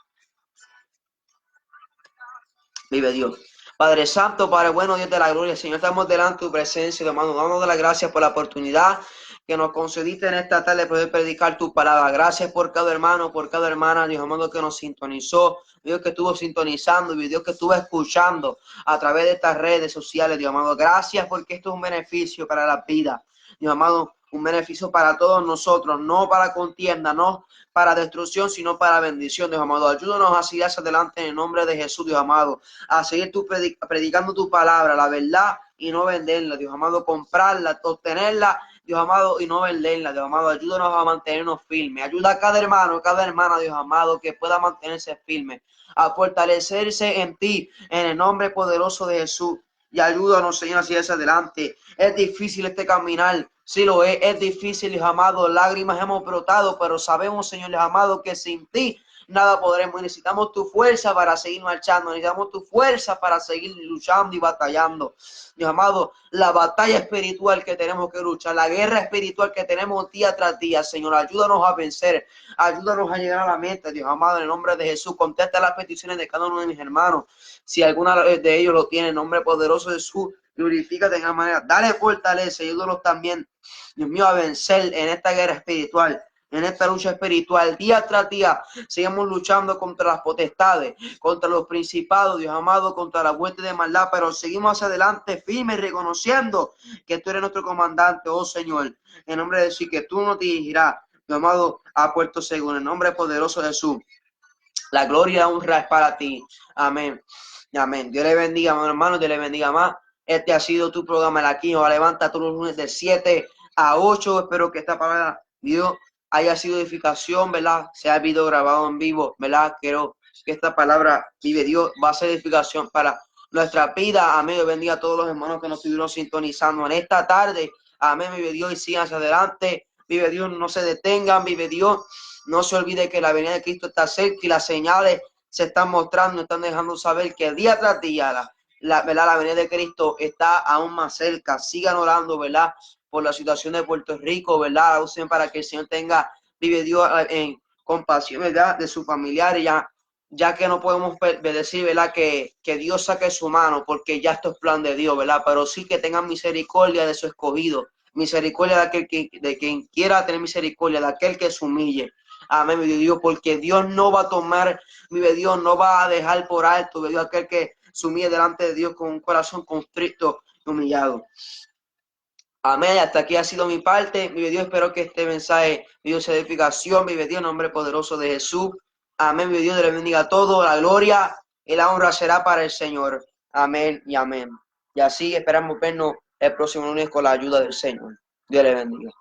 Vive Dios. Padre Santo, Padre bueno, Dios de la gloria, Señor, estamos delante de tu presencia, hermano, damos las gracias por la oportunidad que nos concediste en esta tarde de poder predicar tu palabra. Gracias por cada hermano, por cada hermana, Dios amado, que nos sintonizó, Dios que estuvo sintonizando, Dios que estuvo escuchando a través de estas redes sociales, Dios amado. Gracias porque esto es un beneficio para la vida, Dios amado, un beneficio para todos nosotros, no para contienda, no para destrucción, sino para bendición, Dios amado. Ayúdanos a seguir hacia adelante en el nombre de Jesús, Dios amado, a seguir predicando tu palabra, la verdad, y no venderla, Dios amado, comprarla, obtenerla, Dios amado, y no venderla, Dios amado. Ayúdanos a mantenernos firmes. Ayuda a cada hermano, cada hermana, Dios amado, que pueda mantenerse firme, a fortalecerse en ti, en el nombre poderoso de Jesús. Y ayúdanos, Señor, hacia adelante. Es difícil este caminar. Sí lo es difícil, Dios amado. Lágrimas hemos brotado, pero sabemos, Señor, Dios amado, que sin ti nada podremos. Necesitamos tu fuerza para seguir marchando. Necesitamos tu fuerza para seguir luchando y batallando. Dios amado, la batalla espiritual que tenemos que luchar, la guerra espiritual que tenemos día tras día, Señor, ayúdanos a vencer, ayúdanos a llegar a la meta, Dios amado, en el nombre de Jesús. Contesta las peticiones de cada uno de mis hermanos. Si alguna de ellos lo tiene, en nombre poderoso de Jesús, glorifícate de alguna manera. Dale fortaleza, ayúdanos también, Dios mío, a vencer en esta guerra espiritual, en esta lucha espiritual, día tras día. Seguimos luchando contra las potestades, contra los principados, Dios amado, contra la vuelta de maldad, pero seguimos hacia adelante firmes, reconociendo que tú eres nuestro comandante, oh Señor, en nombre de Jesús, que tú nos dirigirás, Dios amado, a puerto seguro, en el nombre poderoso de Jesús. La gloria y la honra es para ti. Amén. Amén. Dios le bendiga, mi hermano, Dios le bendiga más. Este ha sido tu programa, el Aquí o Levanta, todos los lunes de 7 a 8. Espero que esta palabra, Dios, haya sido edificación, ¿verdad? Sea el video grabado en vivo, ¿verdad? Quiero que esta palabra, vive Dios, va a ser edificación para nuestra vida. Amén. Dios bendiga a todos los hermanos que nos estuvieron sintonizando en esta tarde. Amén. Vive Dios y sigan hacia adelante. Vive Dios, no se detengan. Vive Dios. No se olvide que la venida de Cristo está cerca y las señales se están mostrando, están dejando saber que día tras día ¿verdad? La venida de Cristo está aún más cerca. Sigan orando, ¿verdad? Por la situación de Puerto Rico, ¿verdad? Usen para que el Señor tenga, vive Dios en compasión, ¿verdad? De sus familiares, ya que no podemos decir, ¿verdad? Que Dios saque su mano, porque ya esto es plan de Dios, ¿verdad? Pero sí que tengan misericordia de su escogido, misericordia de aquel de quien quiera tener misericordia, de aquel que se humille. Amén, mi Dios, porque Dios no va a tomar, mi Dios no va a dejar por alto, mi Dios, aquel que se humille delante de Dios con un corazón constricto y humillado. Amén. Hasta aquí ha sido mi parte. Vive Dios, espero que este mensaje me dio edificación. Vive Dios, en nombre poderoso de Jesús. Amén. Vive Dios, le bendiga a todo. La gloria y la honra será para el Señor. Amén y amén. Y así esperamos vernos el próximo lunes con la ayuda del Señor. Dios le bendiga.